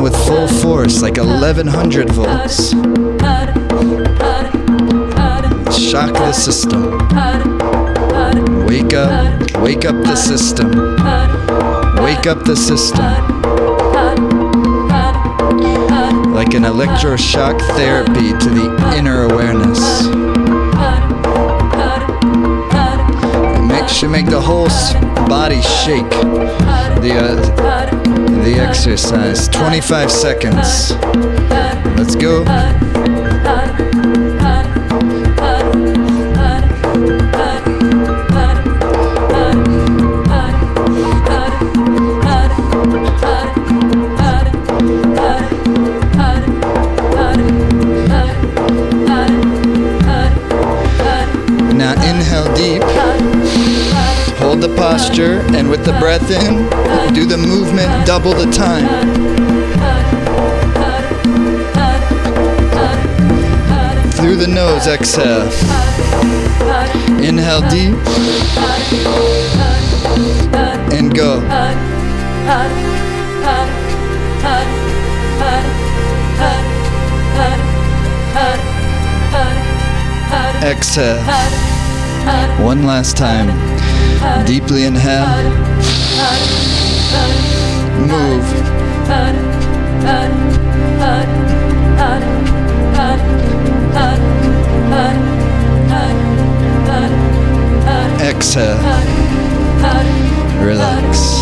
With full force, like 1100 volts. Shock the system. Wake up the system. Wake up the system. Like an electroshock therapy to the inner awareness. It should make the whole body shake. The exercise, 25 seconds. Let's go. Now inhale deep. Hold the posture, and with the breath in, do the movement double the time. Through Through the nose, exhale. Inhale deep. And go. Exhale. One last time. Deeply inhale. Move. Exhale. Relax.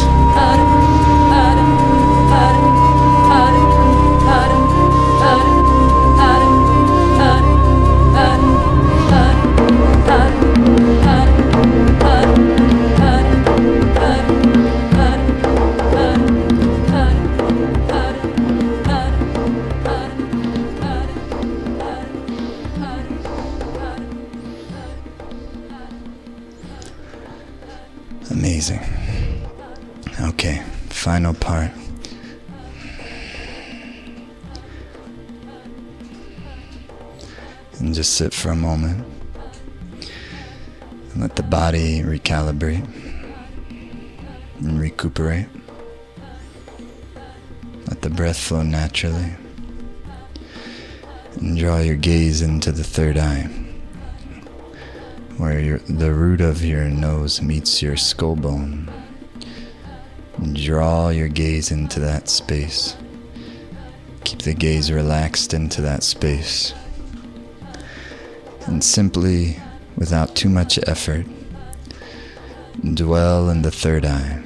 Amazing. Okay, final part. And just sit for a moment. And let the body recalibrate and recuperate. Let the breath flow naturally. And draw your gaze into the third eye, where the root of your nose meets your skull bone. Draw your gaze into that space. Keep the gaze relaxed into that space. And simply, without too much effort, dwell in the third eye.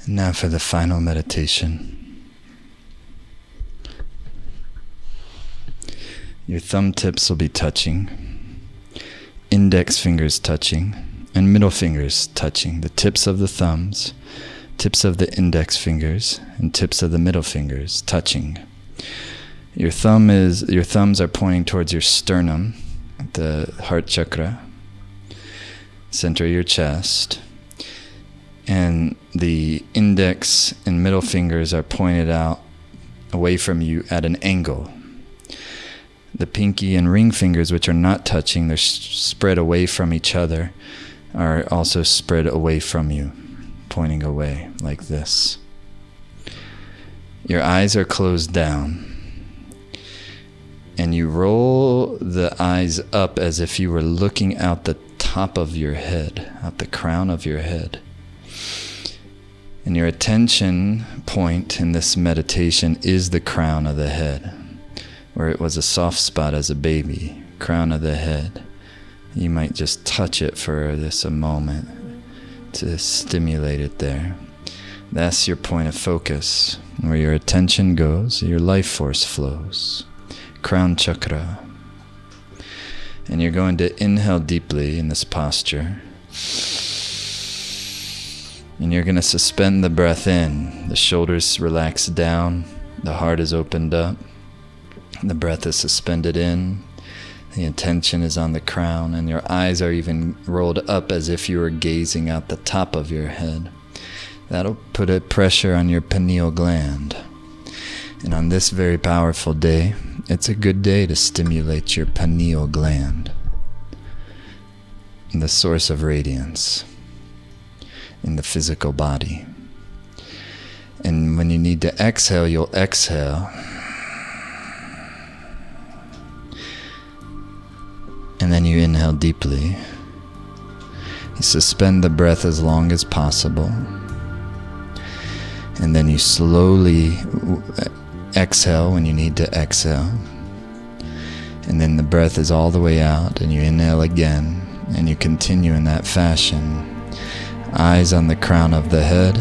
And now for the final meditation. Your thumb tips will be touching, index fingers touching, and middle fingers touching. The tips of the thumbs, tips of the index fingers, and tips of the middle fingers touching. Your thumbs are pointing towards your sternum, the heart chakra, center of your chest. And the index and middle fingers are pointed out away from you at an angle. The pinky and ring fingers, which are not touching, they're spread away from each other, are also spread away from you, pointing away like this. Your eyes are closed down. And you roll the eyes up as if you were looking out the top of your head, out the crown of your head. And your attention point in this meditation is the crown of the head, where it was a soft spot as a baby, crown of the head. You might just touch it for a moment to stimulate it there. That's your point of focus. Where your attention goes, your life force flows. Crown chakra. And you're going to inhale deeply in this posture. And you're going to suspend the breath in. The shoulders relax down. The heart is opened up. The breath is suspended in. The attention is on the crown. And your eyes are even rolled up as if you were gazing out the top of your head. That'll put a pressure on your pineal gland. And on this very powerful day, it's a good day to stimulate your pineal gland, the source of radiance in the physical body. And when you need to exhale, you'll exhale. And then you inhale deeply. You suspend the breath as long as possible. And then you slowly exhale when you need to exhale. And then the breath is all the way out, and you inhale again, and you continue in that fashion. Eyes on the crown of the head.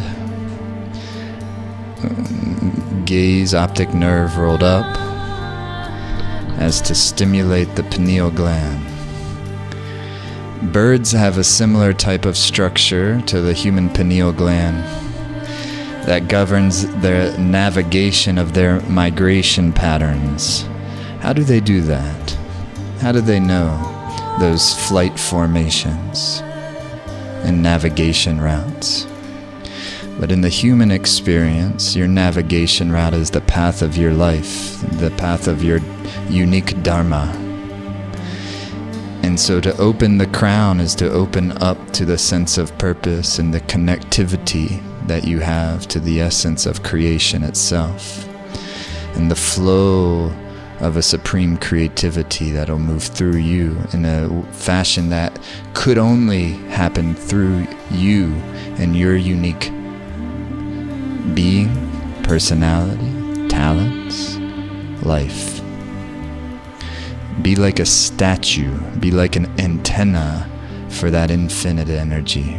Gaze, optic nerve rolled up as to stimulate the pineal gland. Birds have a similar type of structure to the human pineal gland that governs their navigation of their migration patterns. How do they do that? How do they know those flight formations and navigation routes? But in the human experience, your navigation route is the path of your life, the path of your unique dharma. And so to open the crown is to open up to the sense of purpose and the connectivity that you have to the essence of creation itself, and the flow of a supreme creativity that'll move through you in a fashion that could only happen through you and your unique being, personality, talents, life. Be like a statue, be like an antenna for that infinite energy.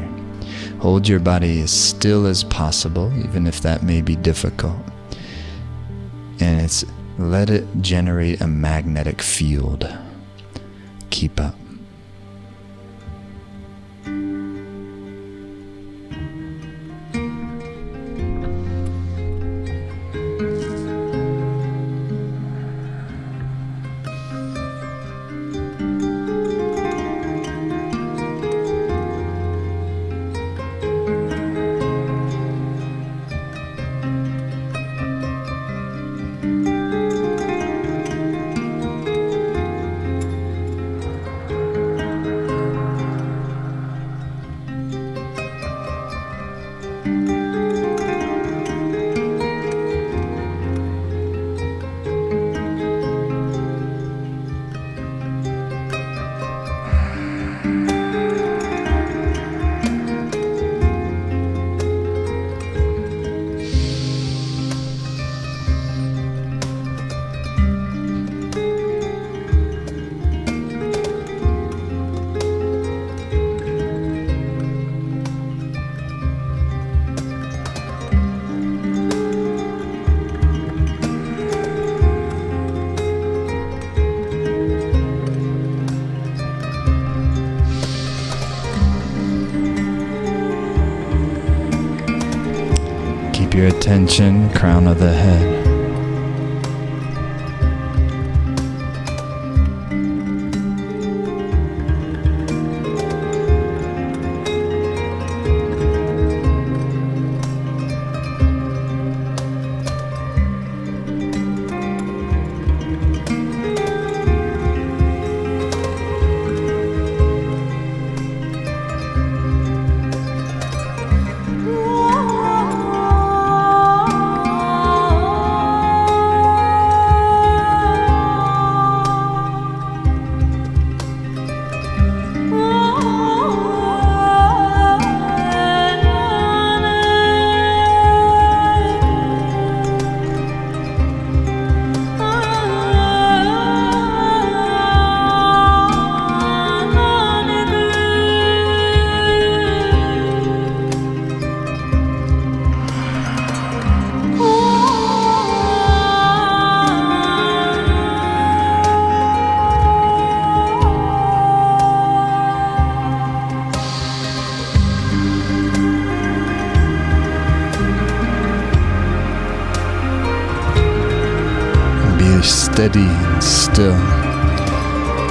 Hold your body as still as possible, even if that may be difficult. And let it generate a magnetic field. Keep up. Keep your attention, crown of the head. Steady and still,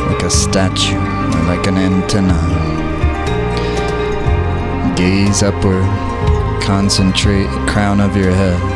like a statue or like an antenna. Gaze upward, concentrate, crown of your head.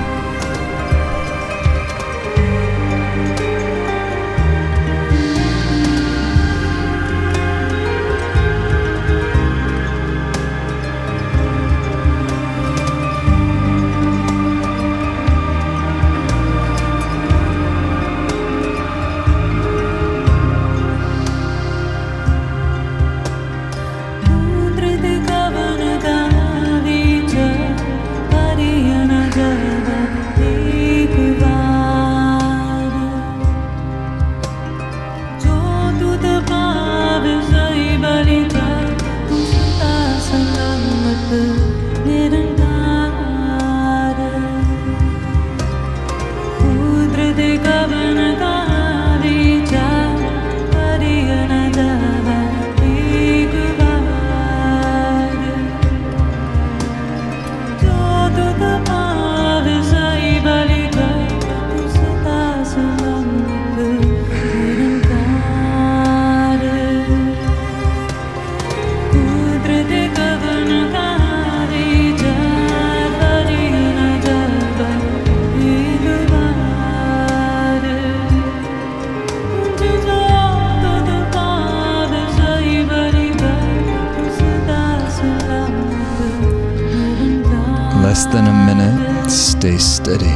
Together than a minute. Stay steady.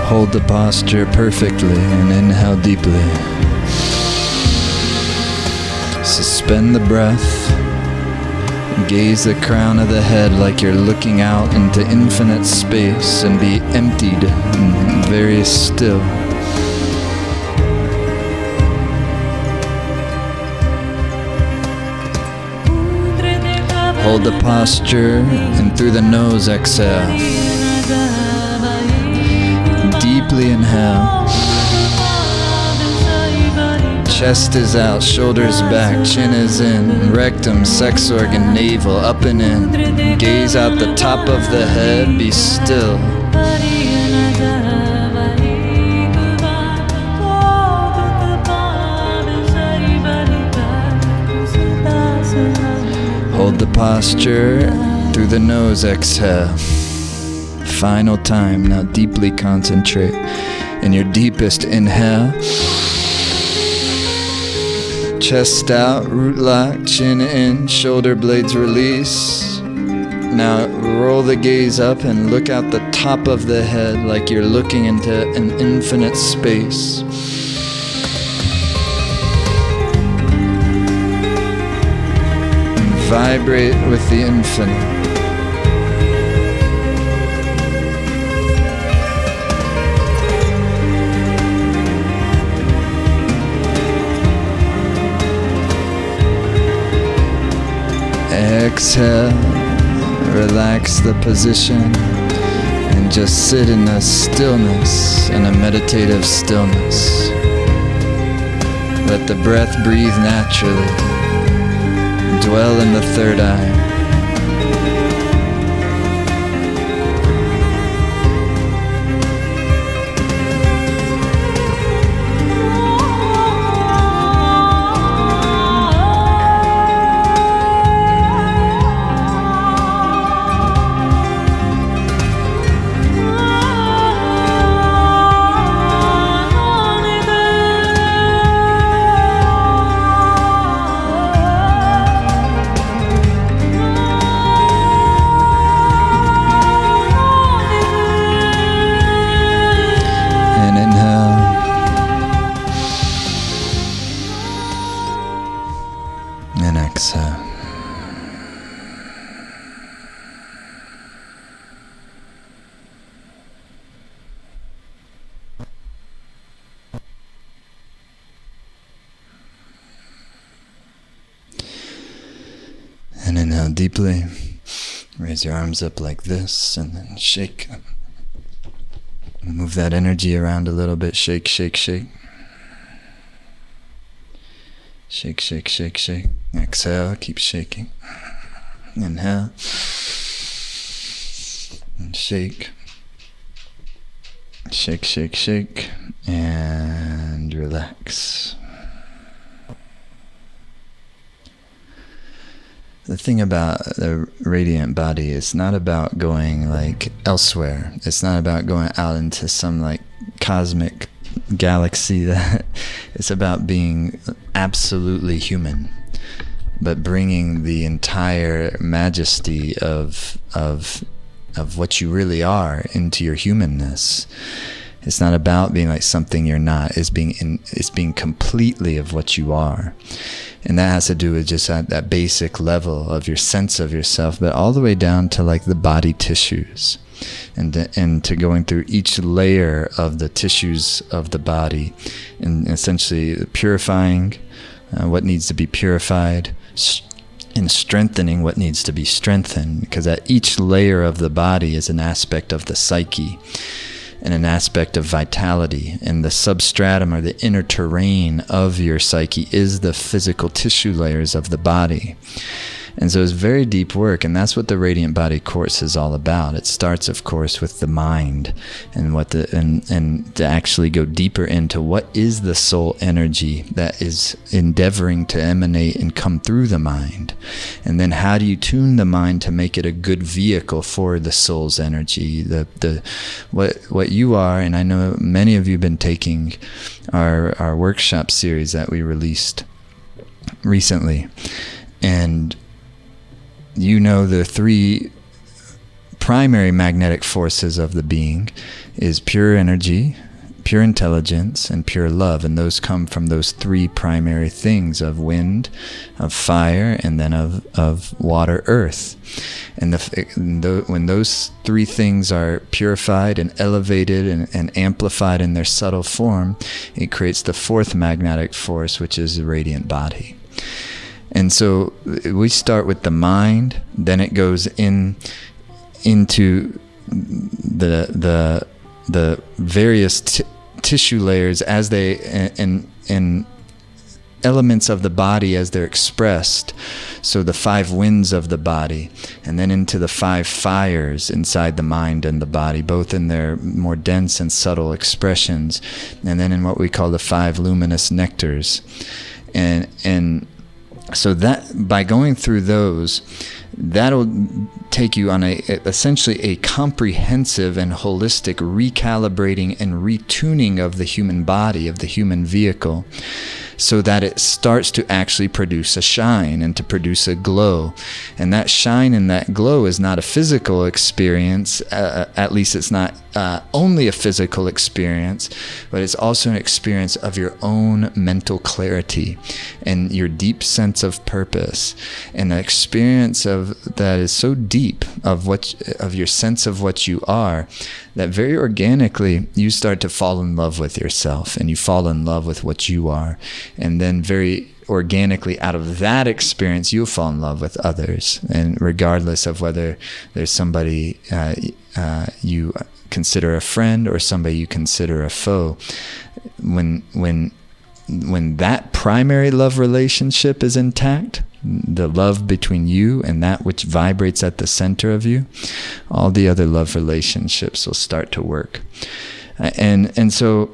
Hold the posture perfectly and inhale deeply. Suspend the breath. Gaze the crown of the head like you're looking out into infinite space and be emptied and very still. Hold the posture and through the nose exhale. Deeply inhale. Chest is out, shoulders back, chin is in, rectum, sex organ, navel, up and in. Gaze out the top of the head, be still. Hold the posture, through the nose exhale. Final time, now deeply concentrate. In your deepest inhale, chest out, root lock, chin in, shoulder blades release. Now roll the gaze up and look out the top of the head like you're looking into an infinite space. And vibrate with the infinite. Exhale, relax the position, and just sit in a stillness, in a meditative stillness. Let the breath breathe naturally. Dwell in the third eye. And inhale deeply. Raise your arms up like this and then shake. Move that energy around a little bit. Shake, shake, shake. Shake, shake, shake, shake. Exhale, keep shaking. Inhale. And shake. Shake, shake, shake. And relax. The thing about the radiant body is not about going like elsewhere. It's not about going out into some like cosmic galaxy. That it's about being absolutely human, but bringing the entire majesty of what you really are into your humanness. It's not about being like something you're not. It's being completely of what you are. And that has to do with just at that basic level of your sense of yourself, but all the way down to like the body tissues, and to going through each layer of the tissues of the body, and essentially purifying what needs to be purified, in strengthening what needs to be strengthened, because at each layer of the body is an aspect of the psyche and an aspect of vitality, and the substratum or the inner terrain of your psyche is the physical tissue layers of the body. And so it's very deep work, and that's what the Radiant Body course is all about. It starts, of course, with the mind, and and to actually go deeper into what is the soul energy that is endeavoring to emanate and come through the mind. And then how do you tune the mind to make it a good vehicle for the soul's energy? What you are, and I know many of you have been taking our workshop series that we released recently, and you know the three primary magnetic forces of the being is pure energy, pure intelligence, and pure love. And those come from those three primary things of wind, of fire, and then of water, earth. And when those three things are purified and elevated and amplified in their subtle form, it creates the fourth magnetic force, which is the radiant body. And so we start with the mind, then it goes into the various tissue layers as they and elements of the body as they're expressed. So the five winds of the body, and then into the five fires inside the mind and the body, both in their more dense and subtle expressions, and then in what we call the five luminous nectars. And so that by going through those, that'll take you on essentially a comprehensive and holistic recalibrating and retuning of the human body, of the human vehicle, so that it starts to actually produce a shine and to produce a glow. And that shine and that glow is not a physical experience, at least it's not only a physical experience, but it's also an experience of your own mental clarity and your deep sense of purpose, and the experience of that is so deep of your sense of what you are, that very organically you start to fall in love with yourself, and you fall in love with what you are, and then very organically out of that experience you'll fall in love with others. And regardless of whether there's somebody you consider a friend or somebody you consider a foe, when that primary love relationship is intact, the love between you and that which vibrates at the center of you, all the other love relationships will start to work. And so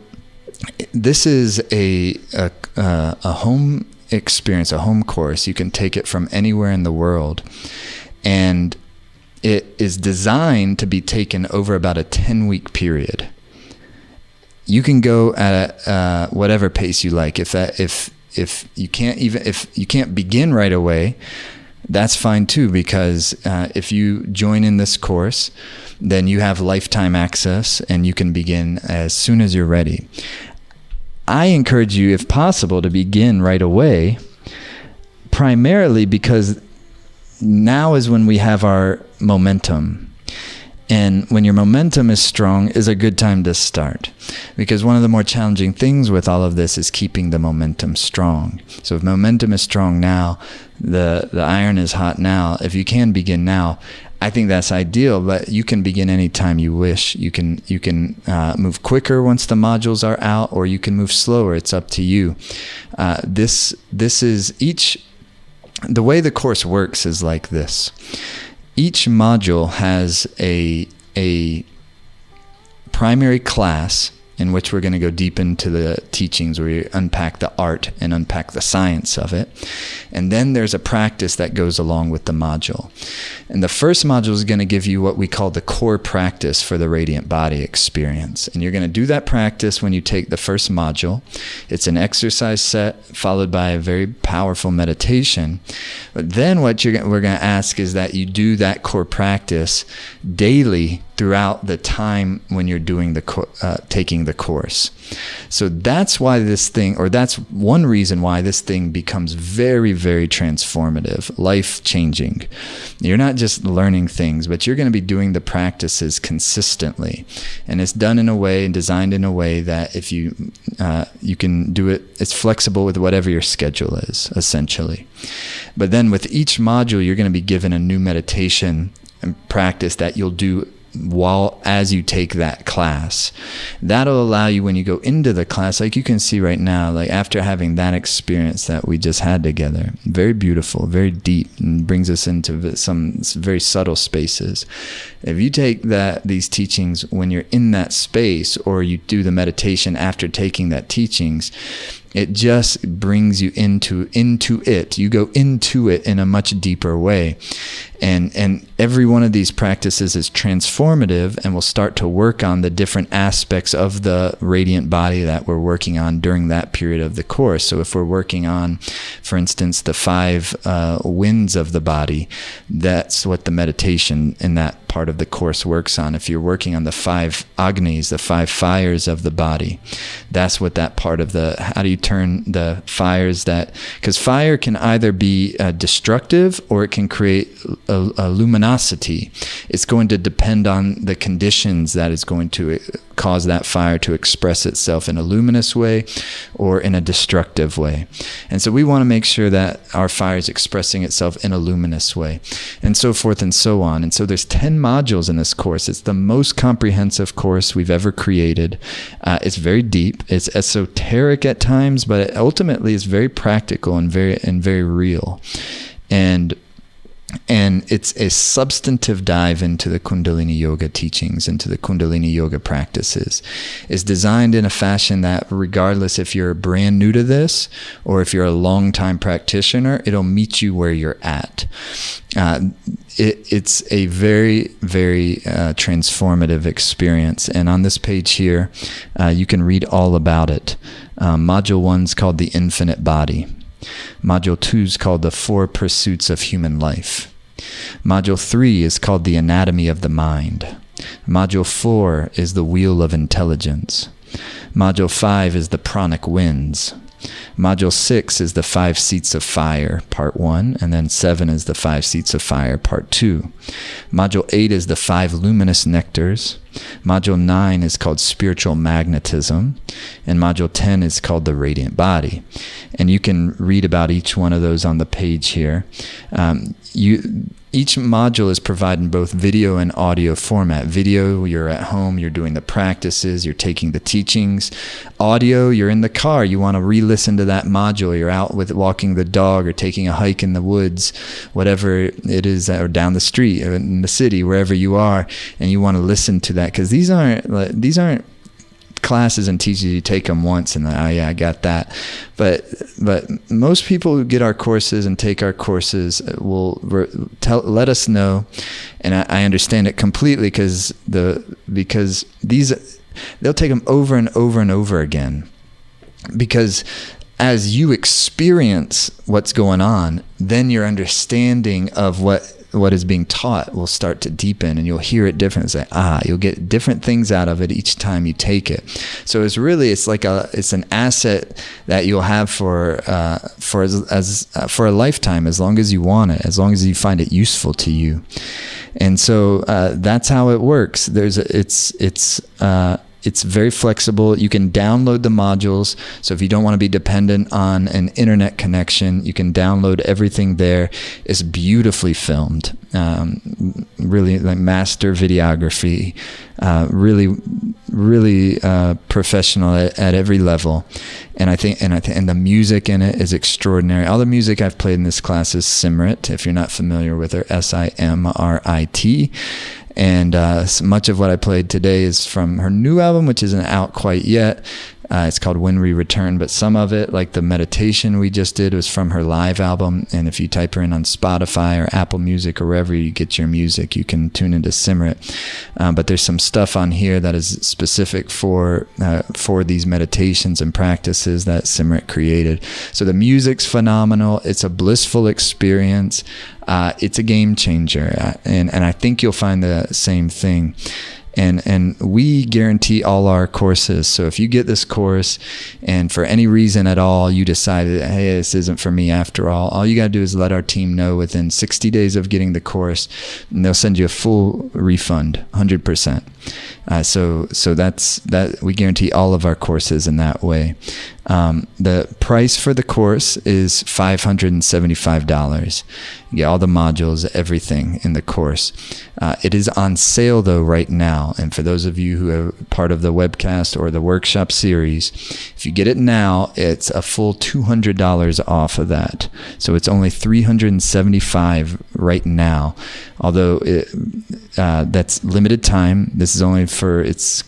this is a home experience, a home course. You can take it from anywhere in the world, and it is designed to be taken over about a 10-week period. You can go at whatever pace you like. If you can't begin right away, that's fine too, because if you join in this course, then you have lifetime access and you can begin as soon as you're ready. I encourage you, if possible, to begin right away, primarily because now is when we have our momentum. And when your momentum is strong is a good time to start, because one of the more challenging things with all of this is keeping the momentum strong. So if momentum is strong now, the iron is hot now, if you can begin now, I think that's ideal, but you can begin anytime you wish. You can move quicker once the modules are out, or you can move slower. It's up to you. This is the way the course works is like this. Each module has a primary class in which we're going to go deep into the teachings, where we unpack the art and unpack the science of it. And then there's a practice that goes along with the module. And the first module is going to give you what we call the core practice for the radiant body experience. And you're going to do that practice when you take the first module. It's an exercise set followed by a very powerful meditation. But then what we're going to ask is that you do that core practice daily throughout the time when you're doing taking during the course. So that's why this thing, or that's one reason why this thing becomes very, very transformative, life-changing. You're not just learning things, but you're going to be doing the practices consistently. And it's done in a way and designed in a way that if you can do it, it's flexible with whatever your schedule is, essentially. But then with each module, you're going to be given a new meditation and practice that you'll do as you take that class. That'll allow you, when you go into the class, like you can see right now, like after having that experience that we just had together, very beautiful, very deep, and brings us into some very subtle spaces. If you take these teachings when you're in that space, or you do the meditation after taking that teachings, it just brings you into it. You go into it in a much deeper way. And every one of these practices is transformative and will start to work on the different aspects of the radiant body that we're working on during that period of the course. So if we're working on, for instance, the 5 winds of the body, that's what the meditation in that part of the course works on. If you're working on the 5 agnis, the 5 fires of the body, that's what that part of how do you turn the fires because fire can either be destructive or it can create a luminosity. It's going to depend on the conditions that is going to cause that fire to express itself in a luminous way or in a destructive way. And so we want to make sure that our fire is expressing itself in a luminous way, and so forth and so on. And so there's 10 modules in this course. It's the most comprehensive course we've ever created. It's very deep. It's esoteric at times, but it ultimately is very practical and very real. And it's a substantive dive into the Kundalini Yoga teachings, into the Kundalini Yoga practices. It's designed in a fashion that regardless if you're brand new to this or if you're a long-time practitioner, it'll meet you where you're at. It's a very, very transformative experience. And on this page here, you can read all about it. Module 1 is called The Infinite Body. Module 2 is called The 4 Pursuits of Human Life. Module 3 is called The Anatomy of the Mind. Module 4 is The Wheel of Intelligence. Module 5 is The Pranic Winds. Module 6 is the 5 Seats of Fire, Part 1, and then 7 is the 5 Seats of Fire, Part 2. Module 8 is the 5 Luminous Nectars. Module 9 is called Spiritual Magnetism, and Module 10 is called The Radiant Body. And you can read about each one of those on the page here. Each module is provided in both video and audio format. Video, you're at home, you're doing the practices, you're taking the teachings. Audio, you're in the car, you want to re-listen to that module. You're out walking the dog or taking a hike in the woods, whatever it is, or down the street, or in the city, wherever you are, and you want to listen to that. Because these aren't classes and teachers you take them once and I got that, but most people who get our courses and take our courses will let us know, and I understand it completely because these they'll take them over and over and over again, because as you experience what's going on, then your understanding of what is being taught will start to deepen, and you'll hear it different. It's like, you'll get different things out of it each time you take it. So it's an asset that you'll have for a lifetime, as long as you want it, as long as you find it useful to you. And so that's how it works. It's very flexible. You can download the modules. So if you don't want to be dependent on an internet connection, you can download everything there. It's beautifully filmed, really like master videography, really professional at every level. And I think the music in it is extraordinary. All the music I've played in this class is Simrit. If you're not familiar with her, Simrit. And much of what I played today is from her new album, which isn't out quite yet. It's called When We Return, but some of it, like the meditation we just did, was from her live album. And if you type her in on Spotify or Apple Music or wherever you get your music, you can tune into Simrit. But there's some stuff on here that is specific for these meditations and practices that Simrit created. So the music's phenomenal. It's a blissful experience. It's a game changer. And I think you'll find the same thing. And we guarantee all our courses. So if you get this course and for any reason at all you decided, hey, this isn't for me after all you got to do is let our team know within 60 days of getting the course, and they'll send you a full refund, 100%. So that's that. We guarantee all of our courses in that way. The price for the course is $575. You get all the modules, everything in the course. It is on sale though right now. And for those of you who are part of the webcast or the workshop series, if you get it now, it's a full $200 off of that. So it's only $375 right now. Although that's limited time. This is only for its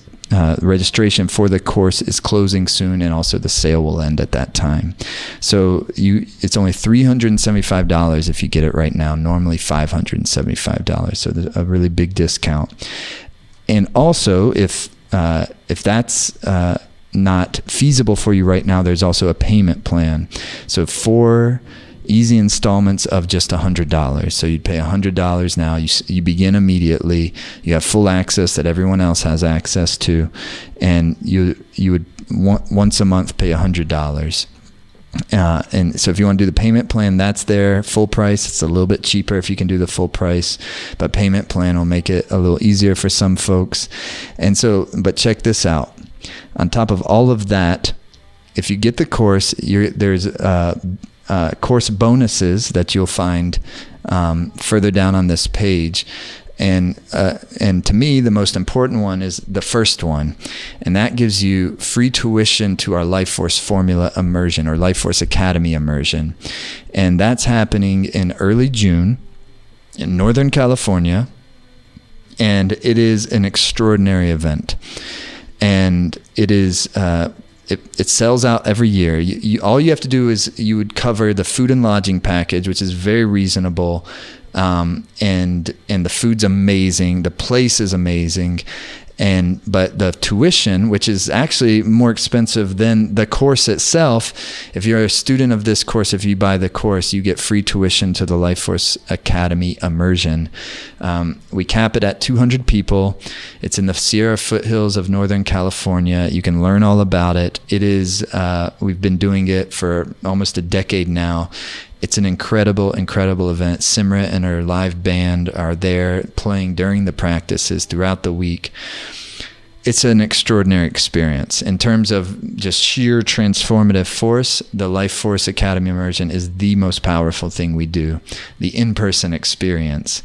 registration for the course is closing soon, and also the sale will end at that time. So it's only $375 if you get it right now. Normally $575. So there's a really big discount. And also, if that's not feasible for you right now, there's also a payment plan. So 4 easy installments of just $100. So you'd pay $100 now. You begin immediately. You have full access that everyone else has access to, and you would once a month pay $100. And so if you want to do the payment plan, that's there, full price. It's a little bit cheaper if you can do the full price, but payment plan will make it a little easier for some folks. And so, but check this out. On top of all of that, if you get the course, there's course bonuses that you'll find further down on this page. And to me, the most important one is the first one, and that gives you free tuition to our Life Force Formula Immersion or Life Force Academy Immersion. And that's happening in early June in Northern California, and it is an extraordinary event. And it is it sells out every year. All you have to do is you would cover the food and lodging package, which is very reasonable, and the food's amazing, the place is amazing, but the tuition, which is actually more expensive than the course itself. If you're a student of this course, if you buy the course, you get free tuition to the Life Force Academy Immersion. We cap it at 200 people. It's in the Sierra foothills of Northern California. You can learn all about it. It is, we've been doing it for almost a decade now. It's an incredible, incredible event. Simra and her live band are there playing during the practices throughout the week. It's an extraordinary experience. In terms of just sheer transformative force, the Life Force Academy Immersion is the most powerful thing we do, the in-person experience.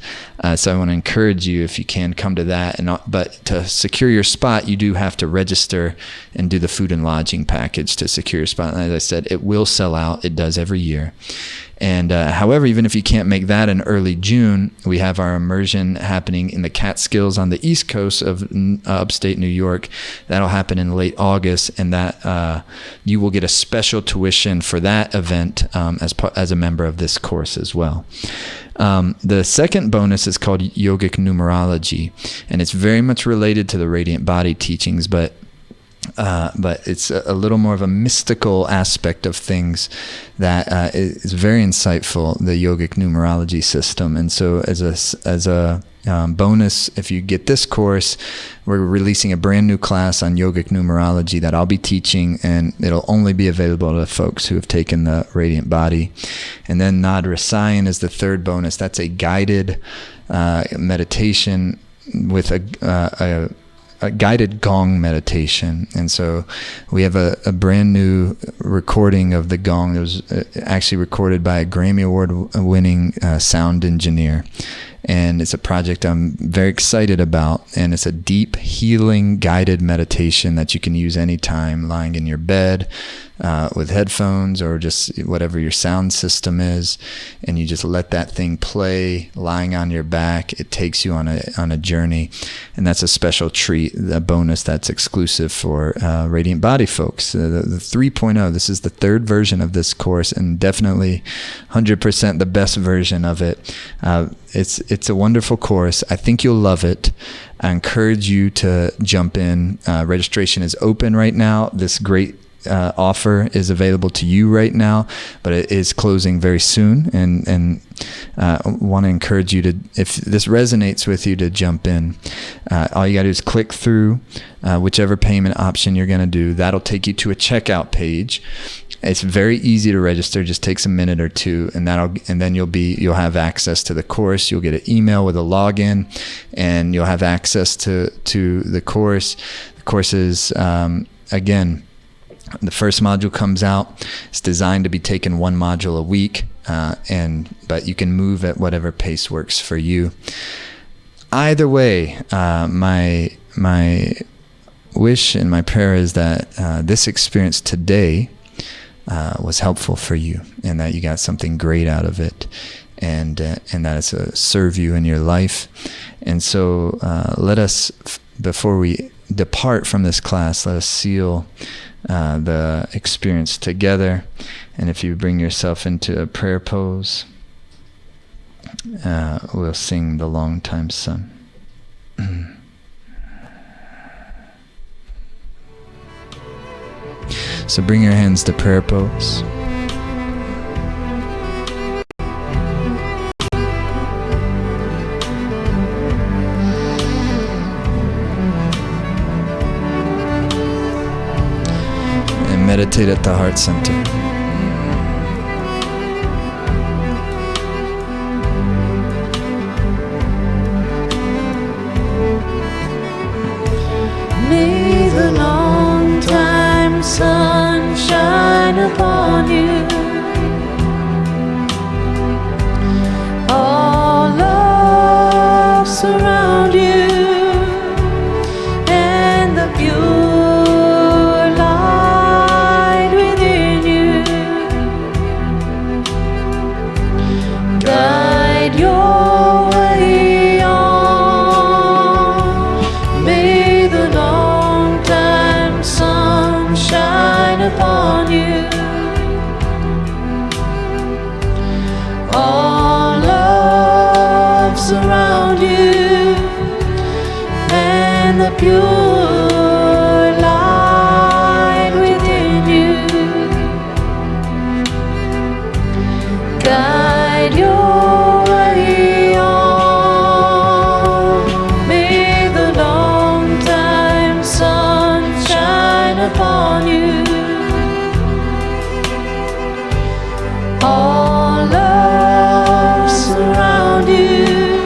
So I want to encourage you, if you can, come to that. But to secure your spot, you do have to register and do the food and lodging package to secure your spot. And as I said, it will sell out. It does every year. And however, even if you can't make that in early June, we have our immersion happening in the Catskills on the East Coast of upstate New York. That'll happen in late August, and that you will get a special tuition for that event as a member of this course as well. The second bonus is called Yogic Numerology, and it's very much related to the Radiant Body teachings, but it's a little more of a mystical aspect of things that is very insightful, the yogic numerology system. And so as a bonus, if you get this course, we're releasing a brand new class on yogic numerology that I'll be teaching, and it'll only be available to folks who have taken the Radiant Body. And then Nad Rasayan is the third bonus. That's a guided meditation with a guided gong meditation. And so we have a brand new recording of the gong that was actually recorded by a Grammy Award winning sound engineer. And it's a project I'm very excited about. And it's a deep healing guided meditation that you can use anytime, lying in your bed with headphones or just whatever your sound system is. And you just let that thing play, lying on your back. It takes you on a journey. And that's a special treat, a bonus that's exclusive for Radiant Body folks. The 3.0, this is the third version of this course, and definitely 100% the best version of it. It's a wonderful course. I think you'll love it. I encourage you to jump in. Registration is open right now. This great offer is available to you right now, but it is closing very soon. And want to encourage you to, if this resonates with you, to jump in. All you got to do is click through whichever payment option you're going to do. That'll take you to a checkout page. It's very easy to register. Just takes a minute or two, and then you'll have access to the course. You'll get an email with a login, and you'll have access to the course. The course is again, the first module comes out. It's designed to be taken one module a week, but you can move at whatever pace works for you. Either way, my wish and my prayer is that this experience today was helpful for you, and that you got something great out of it, and that it's serve you in your life. And so let us, before we depart from this class, let us seal the experience together. And if you bring yourself into a prayer pose, we'll sing the Long Time Son. So bring your hands to prayer pose. And meditate at the heart center. May the long time sun shine upon you. All love surround you, and the pure light within you guide your way on. May the long time sun shine upon you. All love surround you, and the pure light within you guide your way on. May the long time sun shine upon you. All love surround you,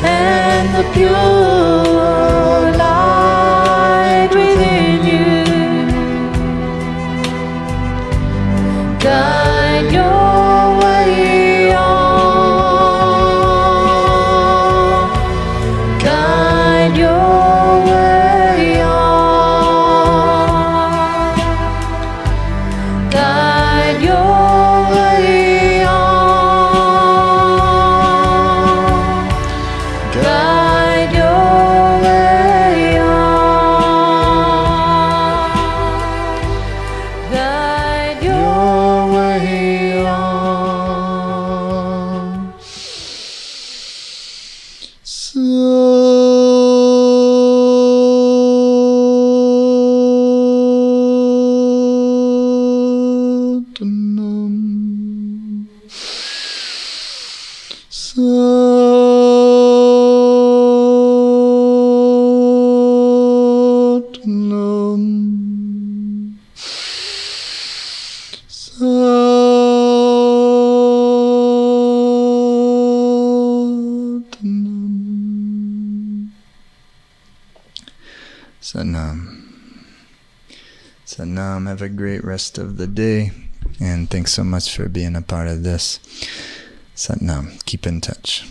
and the pure light within you guide your way on. Guide your way on. Guide your way on. Guide your way on. Guide your way on. Satnam. Satnam. Have a great rest of the day, and thanks so much for being a part of this. Satnam. Keep in touch.